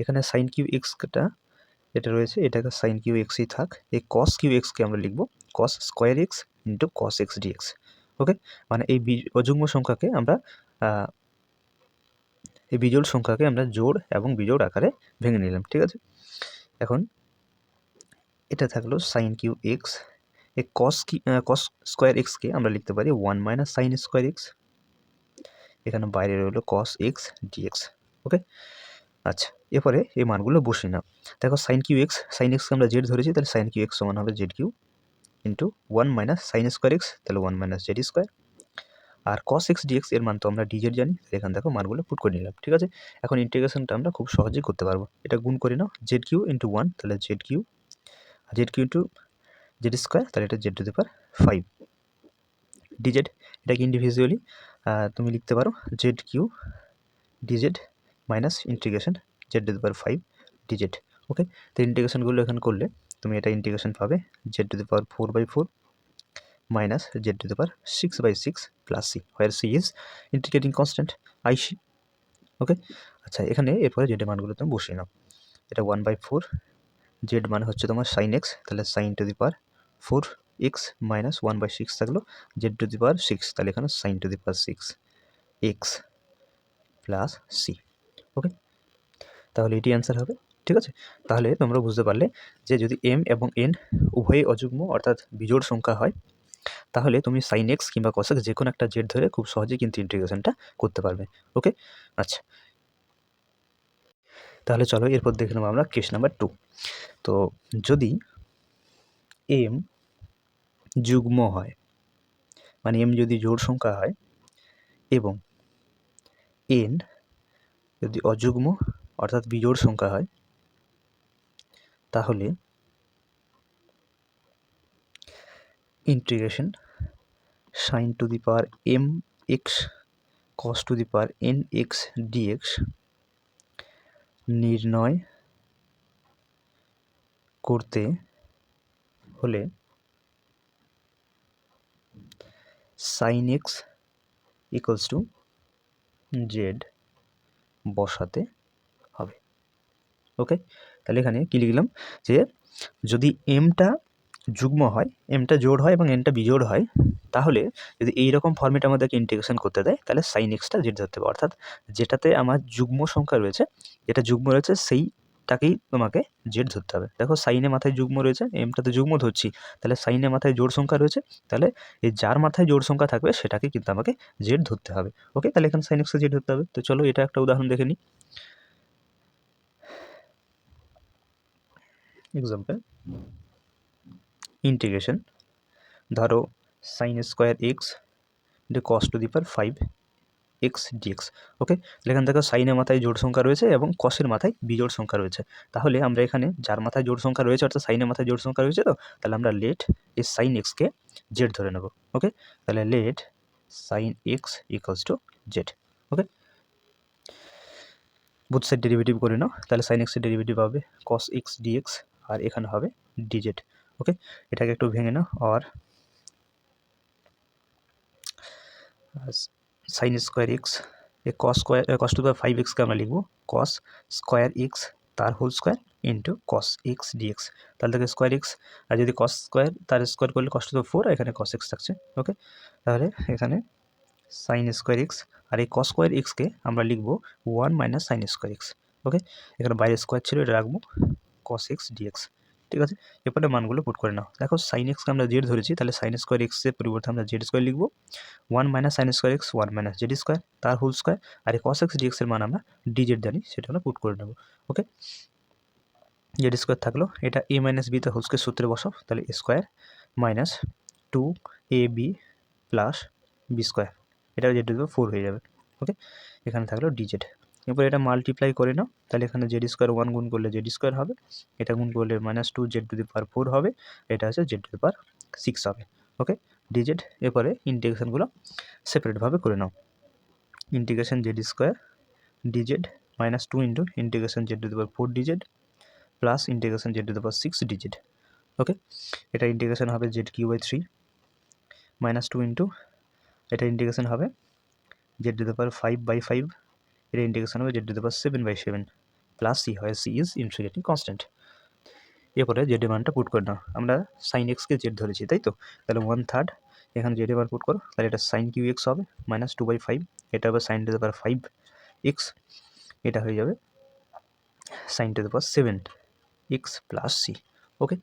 এখানে সাইন কিউ এক্সটা এটা রয়েছে এটাকে সাইন কিউ এক্সই থাক, এই কস কিউ এক্সকে আমরা লিখব cos square x into cos x dx. Okay, মানে এই অযুগ্ম সংখ্যাকে আমরা এই বিজোড় সংখ্যাকে আমরা জোড় এবং বিজোড় আকারে ভেঙে নিলাম। ঠিক আছে, এখন এটা থাকলো সাইন কিউ এক্স, এই কস স্কোয়ার এক্সকে আমরা লিখতে পারি 1 মাইনাস সাইন স্কোয়ার এক্স, এখানে বাইরে রইলো কস এক্স ডিএক্স। ওকে, আচ্ছা এরপরে এই মানগুলো বসিয়ে নাও। দেখো সাইন কিউ এক্স, সাইন এক্সকে আমরা জেড ধরেছি তাহলে সাইন কিউ এক্স সমান হবে z cube into 1 minus sine square x, তাহলে 1 মাইনাস জেড স্কোয়ার, আর কস এক্স ডিএক্স এর মান তো আমরা ডিজেড জানি, এখানে দেখো মানগুলো পুট করে নিলাম। ঠিক আছে, এখন ইন্টিগ্রেশনটা আমরা খুব সহজেই করতে পারবো, এটা গুণ করে নাও জেড কিউ ইন্টু 1 তাহলে z cube into z square তাহলে এটা z to the power 5 dz, এটাকে ইন্ডিভিজুয়ালি তুমি লিখতে পারো z cube dz minus integration z to the power 5 dz. Okay, তো ইন্টিগ্রেশনগুলো এখানে করলে তুমি এটা ইন্টিগ্রেশন পাবে z to the power 4/4 minus z to the power 6/6 plus c, where c is integrating constant I see. Okay, আচ্ছা এখানে এরপরে জেডের মানগুলো তুমি বসিয়ে নাও, এটা 1/4 জেড মানে হচ্ছে তোমার সাইন এক্স, তাহলে sine to the power 4 x minus 1/6 থাকলো জেড টু দি পাওয়ার 6, তাহলে এখানে sine to the power 6 x plus c. Okay, তাহলে এটি অ্যান্সার হবে। ঠিক আছে? তাহলে তোমরা বুঝতে পারলে যে যদি m এবং n উভয়ই অযুগ্ম অর্থাৎ বিজোড় সংখ্যা হয়, তাহলে তুমি sin x কিংবা cos x যে কোনো একটা z ধরে খুব সহজেই কিন্তু ইন্টিগ্রেশনটা করতে পারবে। ওকে? আচ্ছা, তাহলে চলো এরপর দেখে নেবো আমরা কেস নাম্বার 2। তো যদি m যুগ্ম হয়, মানে m যদি জোড় সংখ্যা হয় এবং n যদি অযুগ্ম অর্থাৎ বিজোড় সংখ্যা হয়, তাহলে integration sin two the power mx cos to the power nx dx নির্ণয় করতে হলে sin x equals to z বসাতে হবে। ওকে, তাহলে এখানে কী লিখলাম যে যদি এমটা যুগ্ম হয়, এমটা জোড় হয় এবং এনটা বিজোড় হয়, তাহলে যদি এইরকম ফর্মেট আমাদেরকে ইন্টিগ্রেশন করতে দেয়, তাহলে সাইন এক্সটা জেড ধরতে হবে। অর্থাৎ যেটাতে আমার যুগ্ম সংখ্যা রয়েছে, যেটা যুগ্ম রয়েছে সেইটাকেই তোমাকে জেড ধরতে হবে। দেখো সাইনে মাথায় যুগ্ম রয়েছে, এমটাতে যুগ্ম ধরছি, তাহলে সাইনে মাথায় জোড় সংখ্যা রয়েছে, তাহলে এই যার মাথায় জোড় সংখ্যা থাকবে সেটাকে কিন্তু আমাকে জেড ধরতে হবে। ওকে, তাহলে এখানে সাইন এক্সকে জেড ধরতে হবে। তো চলো এটা একটা উদাহরণ দেখে নিই। এক্সাম্পল, ইন্টিগ্রেশন ধরো sign square x into cos to the power 5x dx। ওকে, এখান থেকে সাইনের মাথায় জোড় সংখ্যা রয়েছে এবং কসের মাথায় বিজোড় সংখ্যা রয়েছে। তাহলে আমরা এখানে যার মাথায় জোড় সংখ্যা রয়েছে অর্থাৎ সাইনের মাথায় জোড় সংখ্যা রয়েছে, তো তাহলে আমরা লেট এই সাইন এক্সকে জেড ধরে নেব। ওকে, তাহলে let sine x equals to z. Okay, both side derivative করে নাও, তাহলে সাইন এক্সের ডেরিভেটিভ হবে কস এক্স ডিএক্স আর এখানে হবে ডিজেড। ওকে, এটাকে একটু ভেঙে নাও। আর sine square x cos to the 5x আমরা লিখব কস স্কোয়ার এক্স তার whole square into cos x dx. তাহলে থেকে স্কোয়ার এক্স, আর যদি কস স্কোয়ার তার স্কোয়ার করলে কস টু দ্য 4, আর এখানে কস এক্স থাকছে। ওকে, তাহলে এখানে সাইন স্কোয়ার এক্স আর এই কস স্কোয়ার এক্সকে আমরা লিখব 1 মাইনাস সাইন স্কোয়ার এক্স। ওকে, এখানে বাইরে স্কোয়ার ছিল, এটা রাখবো কস এক্স ডিএক্স। ঠিক আছে, এরপরে মানগুলো পুট করে নাও। দেখো সাইন এক্সকে আমরা জেড ধরেছি, তাহলে সাইন স্কোয়ার এক্সের পরিবর্তে আমরা জেড স্কোয়ার লিখবো। 1 minus sine square x 1 minus z square তার হোল স্কোয়ার, আর এই কস এক্স ডিএক্সের মান আমরা ডিজেড জানি, সেটা আমরা পুট করে নেব। ওকে, জেড স্কোয়ার থাকলো, এটা এ মাইনাস বিতে হোল স্কোয়ার সূত্রে বসাও, তাহলে a square minus 2ab plus b square, এটা জেড টু দি পাওয়ার 4 হয়ে যাবে। ওকে, এখানে থাকলো ডিজেড। এরপর এটা মাল্টিপ্লাই করে নাও, তাহলে এখানে জেড স্কোয়ার 1 গুণ করলে জেড স্কোয়ার হবে, এটা গুণ করলে minus 2 Z to the power 4 হবে, এটা হচ্ছে জেড টু দি পাওয়ার 6 হবে। Okay, dz. এরপরে ইন্টিগ্রেশনগুলো সেপারেটভাবে করে নাও। Integration z square dz minus 2 into integration z to the power 4 dz plus integration z to the power 6 dz. Okay, এটা ইন্টিগ্রেশন হবে z cube by 3 minus 2 into এটা integration হবে জেড টু দি পাওয়ার 5/5, এটা integration হবে z to the power 7/7 plus c হয়, c is integrating constant. এরপরে z এর মানটা পুট করে নাও, আমরা সাইন এক্সকে জেড ধরেছি তাই তো, তাহলে 1/3 এখানে জেড এর মান পুট করো, তাহলে এটা সাইন কিউ এক্স হবে মাইনাস 2/5, এটা হবে sine to the power 5x, এটা হয়ে যাবে sine to the power 7x plus c. Okay,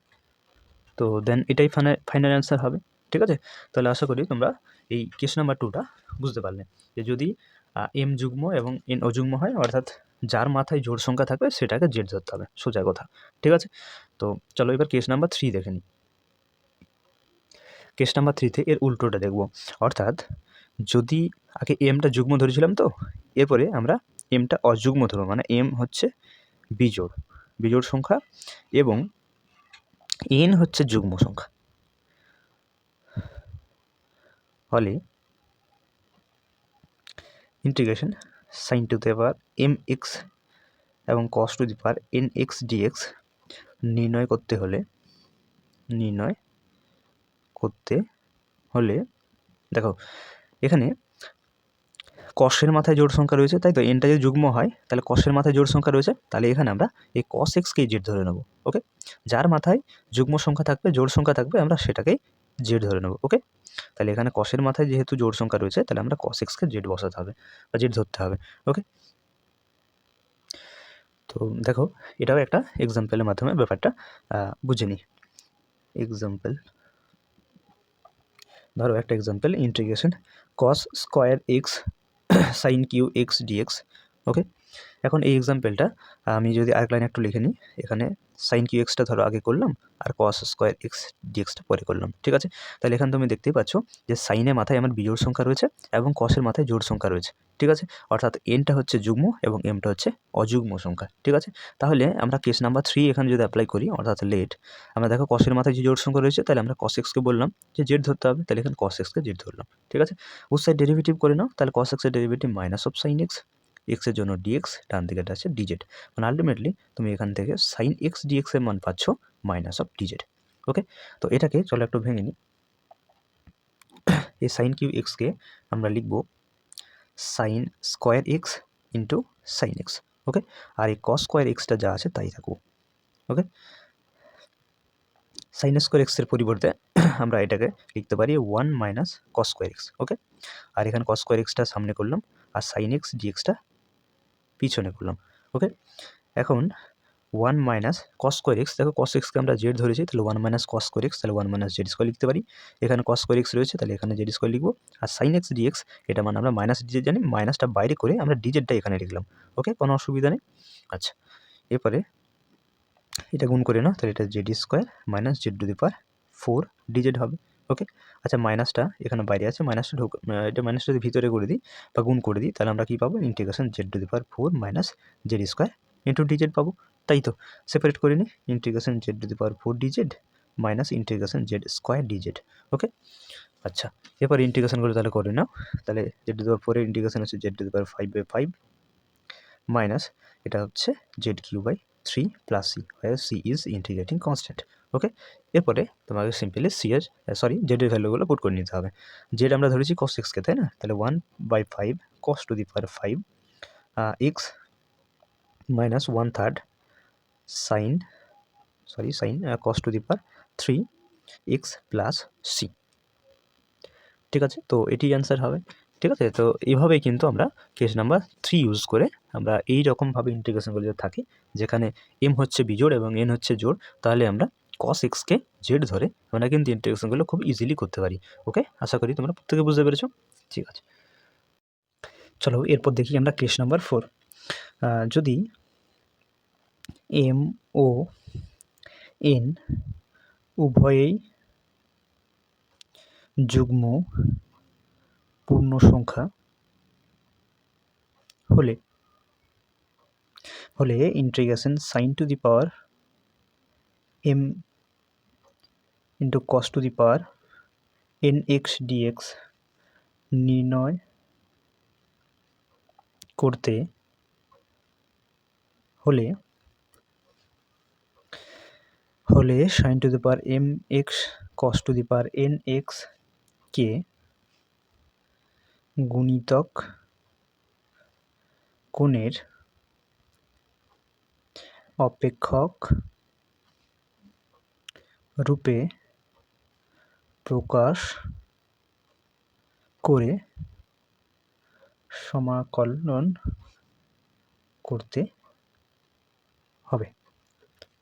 তো দেন এটাই ফাইনাল অ্যান্সার হবে। ঠিক আছে, তাহলে আশা করি তোমরা এই কেস নাম্বার 2টা বুঝতে পারলে, যে যদি এম যুগ্ম এবং এন অযুগ্ম হয়, অর্থাৎ যার মাথায় জোড় সংখ্যা থাকবে সেটাকে জেড ধরতে হবে, সোজা কথা। ঠিক আছে, তো চলো এবার কেস নাম্বার 3 দেখে নিই। কেস নাম্বার 3তে এর উল্টোটা দেখব, অর্থাৎ যদি আগে এমটা যুগ্ম ধরেছিলাম, তো এরপরে আমরা এমটা অযুগ্ম ধরবো, মানে এম হচ্ছে বিজোড় সংখ্যা এবং এন হচ্ছে যুগ্ম সংখ্যা, হলে integration sine to the power mx এবং cos to the power nx dx নির্ণয় করতে হলে দেখো এখানে কসের মাথায় জোড় সংখ্যা রয়েছে, তাই তো এনটা যদি যুগ্ম হয় তাহলে কসের মাথায় জোড় সংখ্যা রয়েছে, তাহলে এখানে আমরা এই কস এক্সকেই জেড ধরে নেব। ওকে, যার মাথায় যুগ্ম সংখ্যা থাকবে, জোড় সংখ্যা থাকবে, আমরা সেটাকেই জেড ধরে নেব। ওকে, তাহলে এখানে কসের মাথায় যেহেতু জোড় সংখ্যা রয়েছে, তাহলে আমরা কস এক্সকে জেড বসাতে হবে বা জেড ধরতে হবে। ওকে, তো দেখো এটাও একটা এক্সাম্পলের মাধ্যমে ব্যাপারটা বুঝে নিই। এক্সাম্পল, ধরো একটা example, integration cos square x sine cube x dx. Okay, এখন এই এক্সাম্পলটা আমি যদি আরেক লাইনে একটু লিখে নিই, এখানে সাইন কিউ এক্সটা ধরো আগে করলাম আর cos স্কোয়ার এক্স ডিএক্সটা পরে করলাম, ঠিক আছে। তাহলে এখানে তুমি দেখতেই পাচ্ছ যে সাইনের মাথায় আমার বিজোড় সংখ্যা রয়েছে এবং কসের মাথায় জোড় সংখ্যা রয়েছে, ঠিক আছে। অর্থাৎ এনটা হচ্ছে যুগ্ম এবং এমটা হচ্ছে অযুগ্ম সংখ্যা, ঠিক আছে। তাহলে আমরা কেস নাম্বার 3 এখানে যদি অ্যাপ্লাই করি, অর্থাৎ লেট, আমরা দেখো কসের মাথায় যে জোড় সংখ্যা রয়েছে, তাহলে আমরা cos এক্সকে বললাম যে জেড ধরতে হবে, তাহলে এখানে cos এক্সকে জেড ধরলাম, ঠিক আছে। উস সাইড ডেরিভেটিভ করে নাও, তাহলে cos এক্সের derivative minus of sine x, এক্সের জন্য ডিএক্স, ডান দিকেটা আছে ডিজেড, মানে আলটিমেটলি তুমি এখান থেকে সাইন এক্স ডিএক্স এর মান পাচ্ছ মাইনাস অফ ডিজেড। ওকে, তো এটাকে চলো একটু ভেঙে নিই। এই সাইন কিউ এক্সকে আমরা লিখব sine square x into sine x. Okay, আর এই কস স্কোয়ার এক্সটা যা আছে তাই থাকবো। ওকে, সাইন স্কোয়ার এক্সের পরিবর্তে আমরা এটাকে লিখতে পারি 1 minus cos square x. Okay, আর এখানে কস স্কোয়ার এক্সটা সামনে করলাম আর সাইন এক্স ডিএক্সটা পিছনে করলাম। ওকে, এখন 1 মাইনাস কস স্কোয়ার এক্স, দেখো কস এক্সকে আমরা জেড ধরেছি, তাহলে 1 মাইনাস কস স্কোয়ার এক্স, তাহলে 1 মাইনাস জেড স্কোয়ার লিখতে পারি। এখানে কস স্কোয়ার এক্স রয়েছে, তাহলে এখানে জেড স্কোয়ার লিখবো। আর সাইন এক্স ডিএক্স, এটা মানে আমরা মাইনাস ডিজেড জানি, মাইনাসটা বাইরে করে আমরা ডিজেডটা এখানে লিখলাম। ওকে, কোনো অসুবিধা নেই। আচ্ছা, এরপরে এটা গুণ করে নাও, তাহলে এটা Z square minus z to the power 4 DZ হবে। ওকে, আচ্ছা মাইনাসটা এখানে বাইরে আছে, মাইনাসটা এটা মাইনাসটা যদি ভিতরে করে দিই বা গুণ করে দিই, তাহলে আমরা কী পাবো, integration z to the power 4 minus z square into dz পাবো। তাই তো, সেপারেট করে নিই, integration z to the power 4 dz minus integration z square dz. Okay, আচ্ছা এরপর ইন্টিগ্রেশনগুলো তাহলে করে নাও, তাহলে জেড টু দি পাওয়ার 4 এর ইন্টিগ্রেশন হচ্ছে z to the power 5/5 minus এটা হচ্ছে z cube by 3 plus c, হয় c is integrating constant. Okay, এরপরে তোমাকে সিম্পলি সি এর জেডের ভ্যালুগুলো পুট করে নিতে হবে। জেড আমরা ধরেছি কস এক্সকে, তাই না, তাহলে 1/5 cos to the power 5 x minus 1/3 sine cos to the power 3 x plus c, ঠিক আছে। তো এটি অ্যান্সার হবে, ঠিক আছে। তো এইভাবেই কিন্তু আমরা কেস নাম্বার 3 ইউজ করে আমরা এই রকমভাবে ইন্টিগ্রেশনগুলো যদি থাকে, যেখানে এম হচ্ছে বিজোড় এবং এন হচ্ছে জোড়, তাহলে আমরা কস এক্সকে জেড ধরে আমরা কিন্তু ইন্টিগ্রেশনগুলো খুব ইজিলি করতে পারি। ওকে, আশা করি তোমরা প্রত্যেকে বুঝতে পেরেছো, ঠিক আছে। চলো এরপর দেখি আমরা কেস নাম্বার 4। যদি এম ও এন উভয়েই যুগ্ম পূর্ণ সংখ্যা হলে integration sine to the power m into cos to the power n x dx নির্ণয় করতে হলে sine to the power m x cos to the power n x কে গুণিতক কোণের অপেক্ষক রূপে প্রকাশ করে সমাকলন করতে হবে।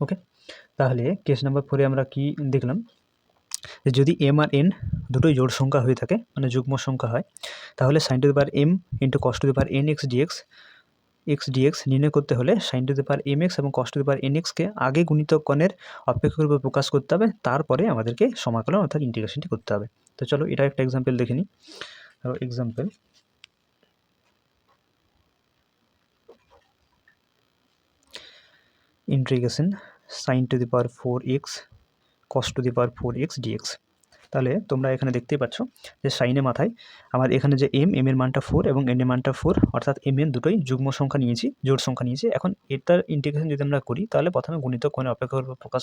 ওকে, তাহলে কেস নাম্বার 4 আমরা কি দেখলাম, যদি এম আর এন দুটোই জোড় সংখ্যা হয়ে থাকে, মানে যুগ্ম সংখ্যা হয়, তাহলে sine to the power m into cos to the power n x dx নির্ণয় করতে হলে sine to the power m x এবং cos to the power N এক্সকে আগে গুণিতক কোণের অপেক্ষক রূপে প্রকাশ করতে হবে, তারপরে আমাদেরকে সমাকলন অর্থাৎ ইন্টিগ্রেশনটি করতে হবে। তো চলো এটা একটা এক্সাম্পল দেখে নিই। Example, integration sine to the power 4x cos to the power 4x dx. তাহলে তোমরা এখানে দেখতেই পাচ্ছ যে সাইনের মাথায় আমার এখানে যে এম এর মানটা 4 এবং এন এর মানটা 4, অর্থাৎ এম এন দুটোই যুগ্ম সংখ্যা নিয়েছি, জোড় সংখ্যা নিয়েছি। এখন এটার ইন্টিগ্রেশন যদি আমরা করি, তাহলে প্রথমে গুণিতক কোণের অপেক্ষক প্রকাশ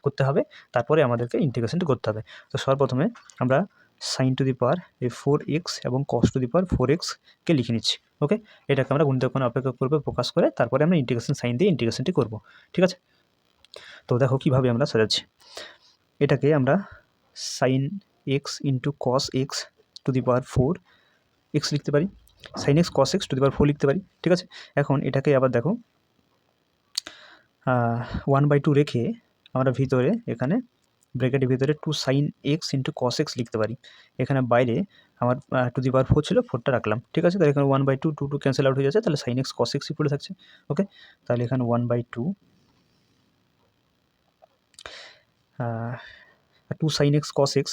করতে হবে, তারপরে আমাদেরকে ইন্টিগ্রেশনটি করতে হবে। তো সর্বপ্রথমে আমরা সাইন টু দি পাওয়ার এই 4x এবং কস টু দি পাওয়ার 4xকে লিখে নিচ্ছি। ওকে, এটাকে আমরা গুণিতক কোণের অপেক্ষক করবে প্রকাশ করে তারপরে আমরা ইন্টিগ্রেশন সাইন দিয়ে ইন্টিগ্রেশনটি করব, ঠিক আছে। তো দেখো কীভাবে আমরা সাজাচ্ছি, এটাকে আমরা sine x into cos x to the power 4x লিখতে পারি, sine x cos x to the power 4 লিখতে পারি, ঠিক আছে। এখন এটাকে আবার দেখো 1/2 রেখে আমরা ভিতরে এখানে ব্র্যাকেটের ভিতরে 2 sin x into cos x লিখতে পারি। এখানে বাইরে আমার টু দি পাওয়ার 4 ছিল, 4টা রাখলাম। ঠিক আছে? তাহলে এখানে 1/2 2 ক্যান্সেল আউট হয়ে যাচ্ছে। তাহলে sin x cos x ই পড়ে থাকছে। ওকে? তাহলে এখানে 1/2 2 sin x cos x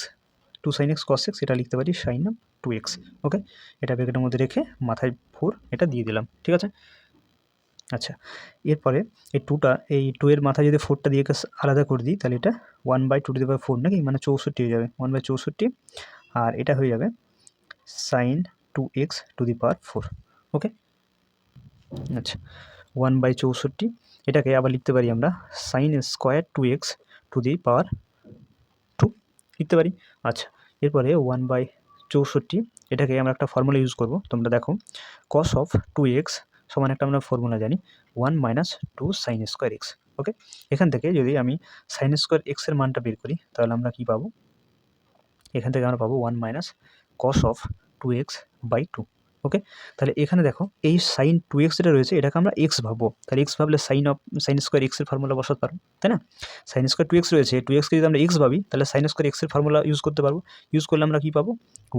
2 sin x cos x এটা লিখতে পারি sin 2x। ওকে? এটা ব্র্যাকেটের মধ্যে রেখে মাথায় 4 এটা দিয়ে দিলাম। ঠিক আছে? আচ্ছা, এরপরে এই 2 এর মাথায় যদি 4টা দিয়ে আলাদা করে দিই, তাহলে এটা 1/2 টু দি পাওয়ার 4 নাকি? মানে 64 হয়ে যাবে। 1/64 আর এটা হয়ে যাবে sin 2x to the power 4। ওকে? আচ্ছা, 1/64 এটাকে আবার লিখতে পারি আমরা sin square 2x to the power 2 লিখতে পারি। আচ্ছা, এরপরে 1/64 এটাকে আমরা একটা ফর্মুলা ইউজ করব। তোমরা দেখো, cos of 2x সমান একটা আমরা ফর্মুলা জানি 1 - 2 sin স্কোয়ার x। ওকে? এখান থেকে যদি আমি sin স্কোয়ার x এর মানটা বের করি, তাহলে আমরা কি পাবো? এখান থেকে আমরা পাবো 1 - cos of 2x বাই 2। ওকে? তাহলে এখানে দেখো, এই sin 2x যেটা রয়েছে এটাকে আমরা x ভাববো। তাহলে x ভাবলে sin স্কোয়ার x এর ফর্মুলা বসাতে পারবো, তাই না? sin স্কোয়ার 2x রয়েছে, 2x কে যদি আমরা x ভাবি, তাহলে sin স্কোয়ার x এর ফর্মুলা ইউজ করতে পারবো। ইউজ করলে আমরা কি পাবো?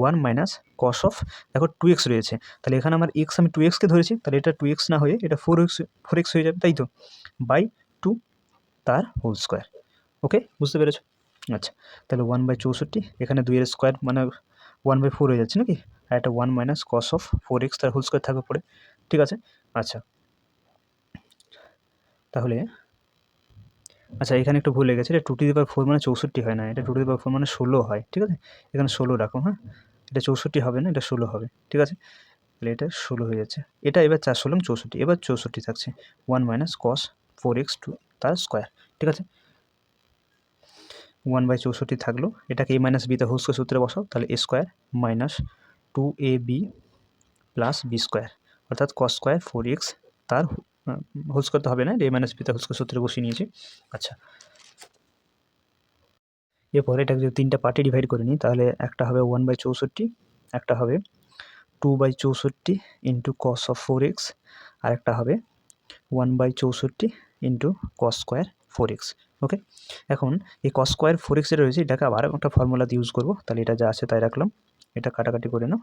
1 - cos of, দেখো 2x রয়েছে, তাহলে এখানে আমার x আমি 2x কে ধরেছি, তাহলে এটা 2x না হয়ে এটা 4x হয়ে যাবে, তাই তো? বাই 2 তার হোল স্কোয়ার। ওকে? বুঝতে পেরেছো? আচ্ছা, তাহলে 1/64 এখানে 2 এর স্কোয়ার মানে 1/4 হয়ে যাচ্ছে নাকি? আর এটা 1 - cos of 4x তার হোল স্কোয়ার থাকবে পরে। ঠিক আছে? আচ্ছা, তাহলে এখানে একটু ভুল হয়ে গেছে। এটা 2 টু দি পাওয়ার 4 মানে 64 হয় না, এটা 2 টু দি পাওয়ার 4 মানে 16 হয়। ঠিক আছে? এখানে 16 রাখো, হ্যাঁ? এটা 64 হবে না, এটা 16 হবে। ঠিক আছে? তাহলে এটা 16 হয়ে যাচ্ছে। এটা এবার 4 16 64, এবার 64 থাকছে 1 - cos 4x তার স্কোয়ার। ঠিক আছে? 1/64 থাকলো, এটাকে a - b তে হোল স্কোয়ার সূত্রে বসাও, তাহলে a square minus 2ab plus b square, অর্থাৎ cos স্কোয়ার 4x তার হোল স্কোয়ার তো হবে না, a - b তে হোল স্কোয়ার সূত্রে বসিয়ে নিয়েছি। আচ্ছা, এরপর এটাকে যদি 3টা পার্টে ডিভাইড করে নিই, তাহলে একটা হবে 1/64, একটা হবে 2/64 ইন্টু cos of 4x, আর একটা হবে 1/64 ইন্টু cos স্কোয়ার 4x। ওকে? এখন এই cos স্কোয়ার 4x যেটা রয়েছে এটাকে আবার একটা ফর্মুলা দিয়ে ইউজ করবো। তাহলে এটা যা আছে তাই রাখলাম, এটা কাটাকাটি করে নাও।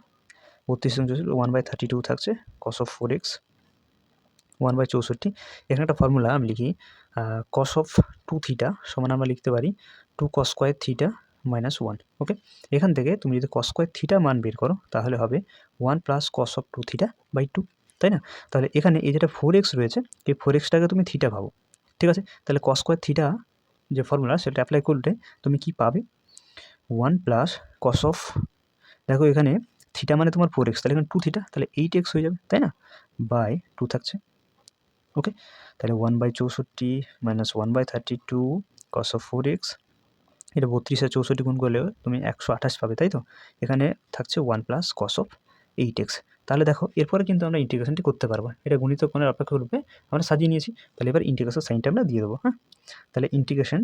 32 1/32 থাকছে cos of 4x 1/64। এখানে একটা ফর্মুলা আমি লিখি, cos of 2 থিটা সমান আমরা লিখতে পারি 2 cos স্কোয়ার থিটা মাইনাস 1। ওকে? এখান থেকে তুমি যদি cos স্কোয়ার থিটা মান বের করো, তাহলে হবে 1 plus cos of 2 theta by 2, তাই না? তাহলে এখানে এই যেটা 4x রয়েছে, এই 4xটাকে তুমি থিটা ভাবো। ঠিক আছে? তাহলে cos স্কোয়ার থিটা যে ফর্মুলা সেটা অ্যাপ্লাই করলে তুমি কি পাবে? 1 প্লাস cos of, দেখো এখানে থিটা মানে তোমার 4x, তাহলে এখানে 2 থিটা, তাহলে 8x হয়ে যাবে, তাই না? বাই 2 থাকছে। ওকে? তাহলে 1/64 মাইনাস 1/32 cos of 4x, এটা 32 আর 64 গুণ করলে তুমি 128 পাবে, তাই তো? এখানে থাকছে 1 প্লাস cos of 8x। তাহলে দেখো, এরপরে কিন্তু আমরা ইন্টিগ্রেশনটি করতে পারবো। এটা গুণিতক কোণের অপেক্ষা করবে, আমরা সাজিয়ে নিয়েছি। তাহলে এবার ইন্টিগ্রেশন সাইনটা আমরা দিয়ে দেবো, হ্যাঁ? তাহলে integration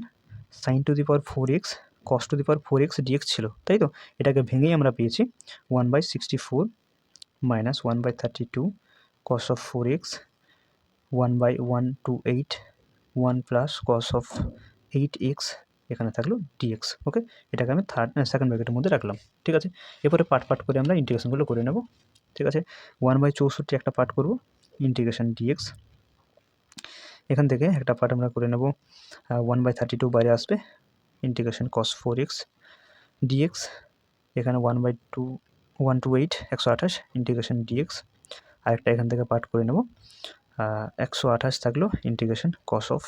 sin two the power 4x cos to the power 4x dx ছিল, তাই তো? এটাকে ভেঙেই আমরা পেয়েছি 1/64 minus 1/32 cos of 4x 1/128 1 plus cos of 8x এখানে থাকলো dx। ওকে? এটাকে আমি সেকেন্ড ব্র্যাকেটের মধ্যে রাখলাম। ঠিক আছে? এরপরে পার্ট করে আমরা ইন্টিগ্রেশনগুলো করে নেব। ঠিক আছে? 1/64 একটা পার্ট করব, ইন্টিগ্রেশন dx। এখান থেকে একটা পার্ট আমরা করে নেব, 1/32 বাইরে আসবে, ইন্টিগ্রেশন cos 4x dx। এখানে 1/128 128 ইন্টিগ্রেশন dx। আরেকটা এখান থেকে পার্ট করে নেব, 128 থাকলো, integration cos of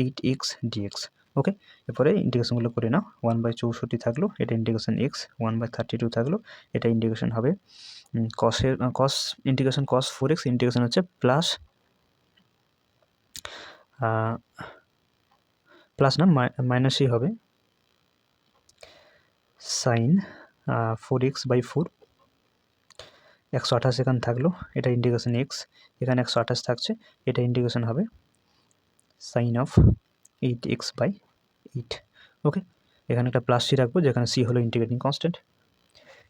8x dx। ওকে? এরপরে ইন্টিগ্রেশনগুলো করে নাও। 1/64 থাকলো, এটা ইন্টিগ্রেশন x, 1/32 থাকলো, এটা ইন্টিগ্রেশন হবে cos integration cos 4x integration হচ্ছে প্লাস না মাইনাসই হবে, সাইন 4x বাই 4, 128 এখানে থাকলো, এটা ইন্টিগ্রেশন x, এখানে 128 থাকছে, এটা ইন্টিগ্রেশন হবে সাইন অফ 8x বাই 8। ওকে? এখানে একটা প্লাস সি রাখবো, যেখানে সি হলো ইন্টিগ্রেটিং কনস্ট্যান্ট।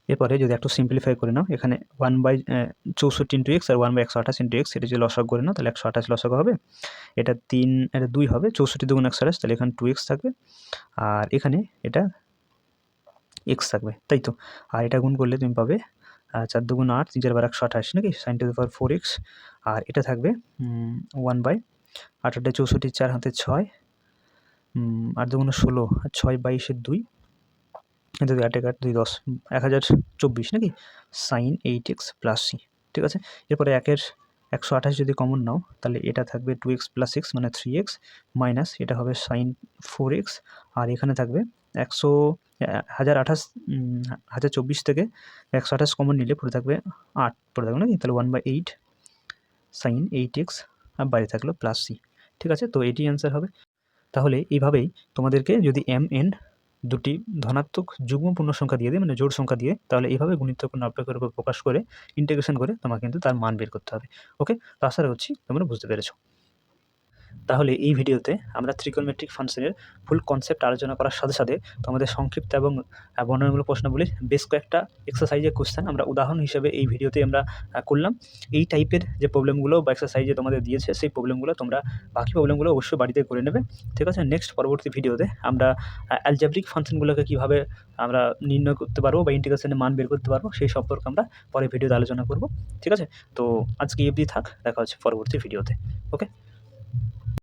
এরপরে যদি একটু সিম্পলিফাই করে নাও, এখানে 1/64 ইন্টু এক্স আর 1/128 ইন্টু এক্স, এটা যদি লসাগু করে নাও তাহলে 128 লসাগু হবে। এটা 2 হবে, 64 দুগুণ 128, তাহলে এখানে 2x থাকবে, আর এখানে এটা x থাকবে, তাই তো? আর এটা গুণ করলে তুমি পাবে 4 দুগুণ 8, 3 4 বার 128 নাকি, sin two the power 4x, আর এটা থাকবে 1/8 64, 4 হাতে 6, 8 দুগুণে 16, আর 6 22 2, 2 8 1 2 10, 1024 নাকি, sin 8x প্লাস c। ঠিক আছে, এরপরে 128 যদি কমন নাও তাহলে এটা থাকবে 2x প্লাস x মানে 3x, মাইনাস এটা হবে sin 4x, আর এখানে থাকবে 1024 থেকে 128 কমন নিলে পড়ে থাকবে 8 পড়ে থাকবে নাকি, তাহলে 1/8 sin 8x, আর বাইরে থাকলো প্লাস c। ঠিক আছে, তো এটি অ্যান্সার হবে। তাহলে এইভাবেই তোমাদেরকে যদি mn দুটি ধনাত্মক যুগ্ম পূর্ণ সংখ্যা দিয়ে দেয়, মানে জোড় সংখ্যা দিয়ে, তাহলে এইভাবে গুণিতক নাটকের উপর প্রকাশ করে ইন্টিগ্রেশন করে তোমাকে কিন্তু তার মান বের করতে হবে। ওকে, তো আশা করছি তোমরা বুঝতে পেরেছো। তাহলে এই ভিডিওতে আমরা ত্রিকোণমিতিক ফাংশনের ফুল কনসেপ্ট আলোচনা করার সাথে সাথে তোমাদের সংক্ষিপ্ত এবং বর্ণনামূলক প্রশ্নাবলীর বেশ কয়েকটা এক্সারসাইজের কোশ্চেন আমরা উদাহরণ হিসেবে এই ভিডিওতে আমরা করলাম। এই টাইপের যে প্রবলেমগুলো বা এক্সারসাইজে তোমাদের দিয়েছে সেই প্রবলেমগুলো তোমরা বাকি প্রবলেমগুলো অবশ্যই বাড়িতে করে নেবে। ঠিক আছে, নেক্সট পরবর্তী ভিডিওতে আমরা অ্যালজেব্রিক ফাংশনগুলোকে কীভাবে আমরা নির্ণয় করতে পারবো বা ইন্টিগ্রেশনের মান বের করতে পারবো সেই সম্পর্কে আমরা পরের ভিডিওতে আলোচনা করব। ঠিক আছে, তো আজকে এই অবধি থাক, দেখা হচ্ছে পরবর্তী ভিডিওতে। ওকে।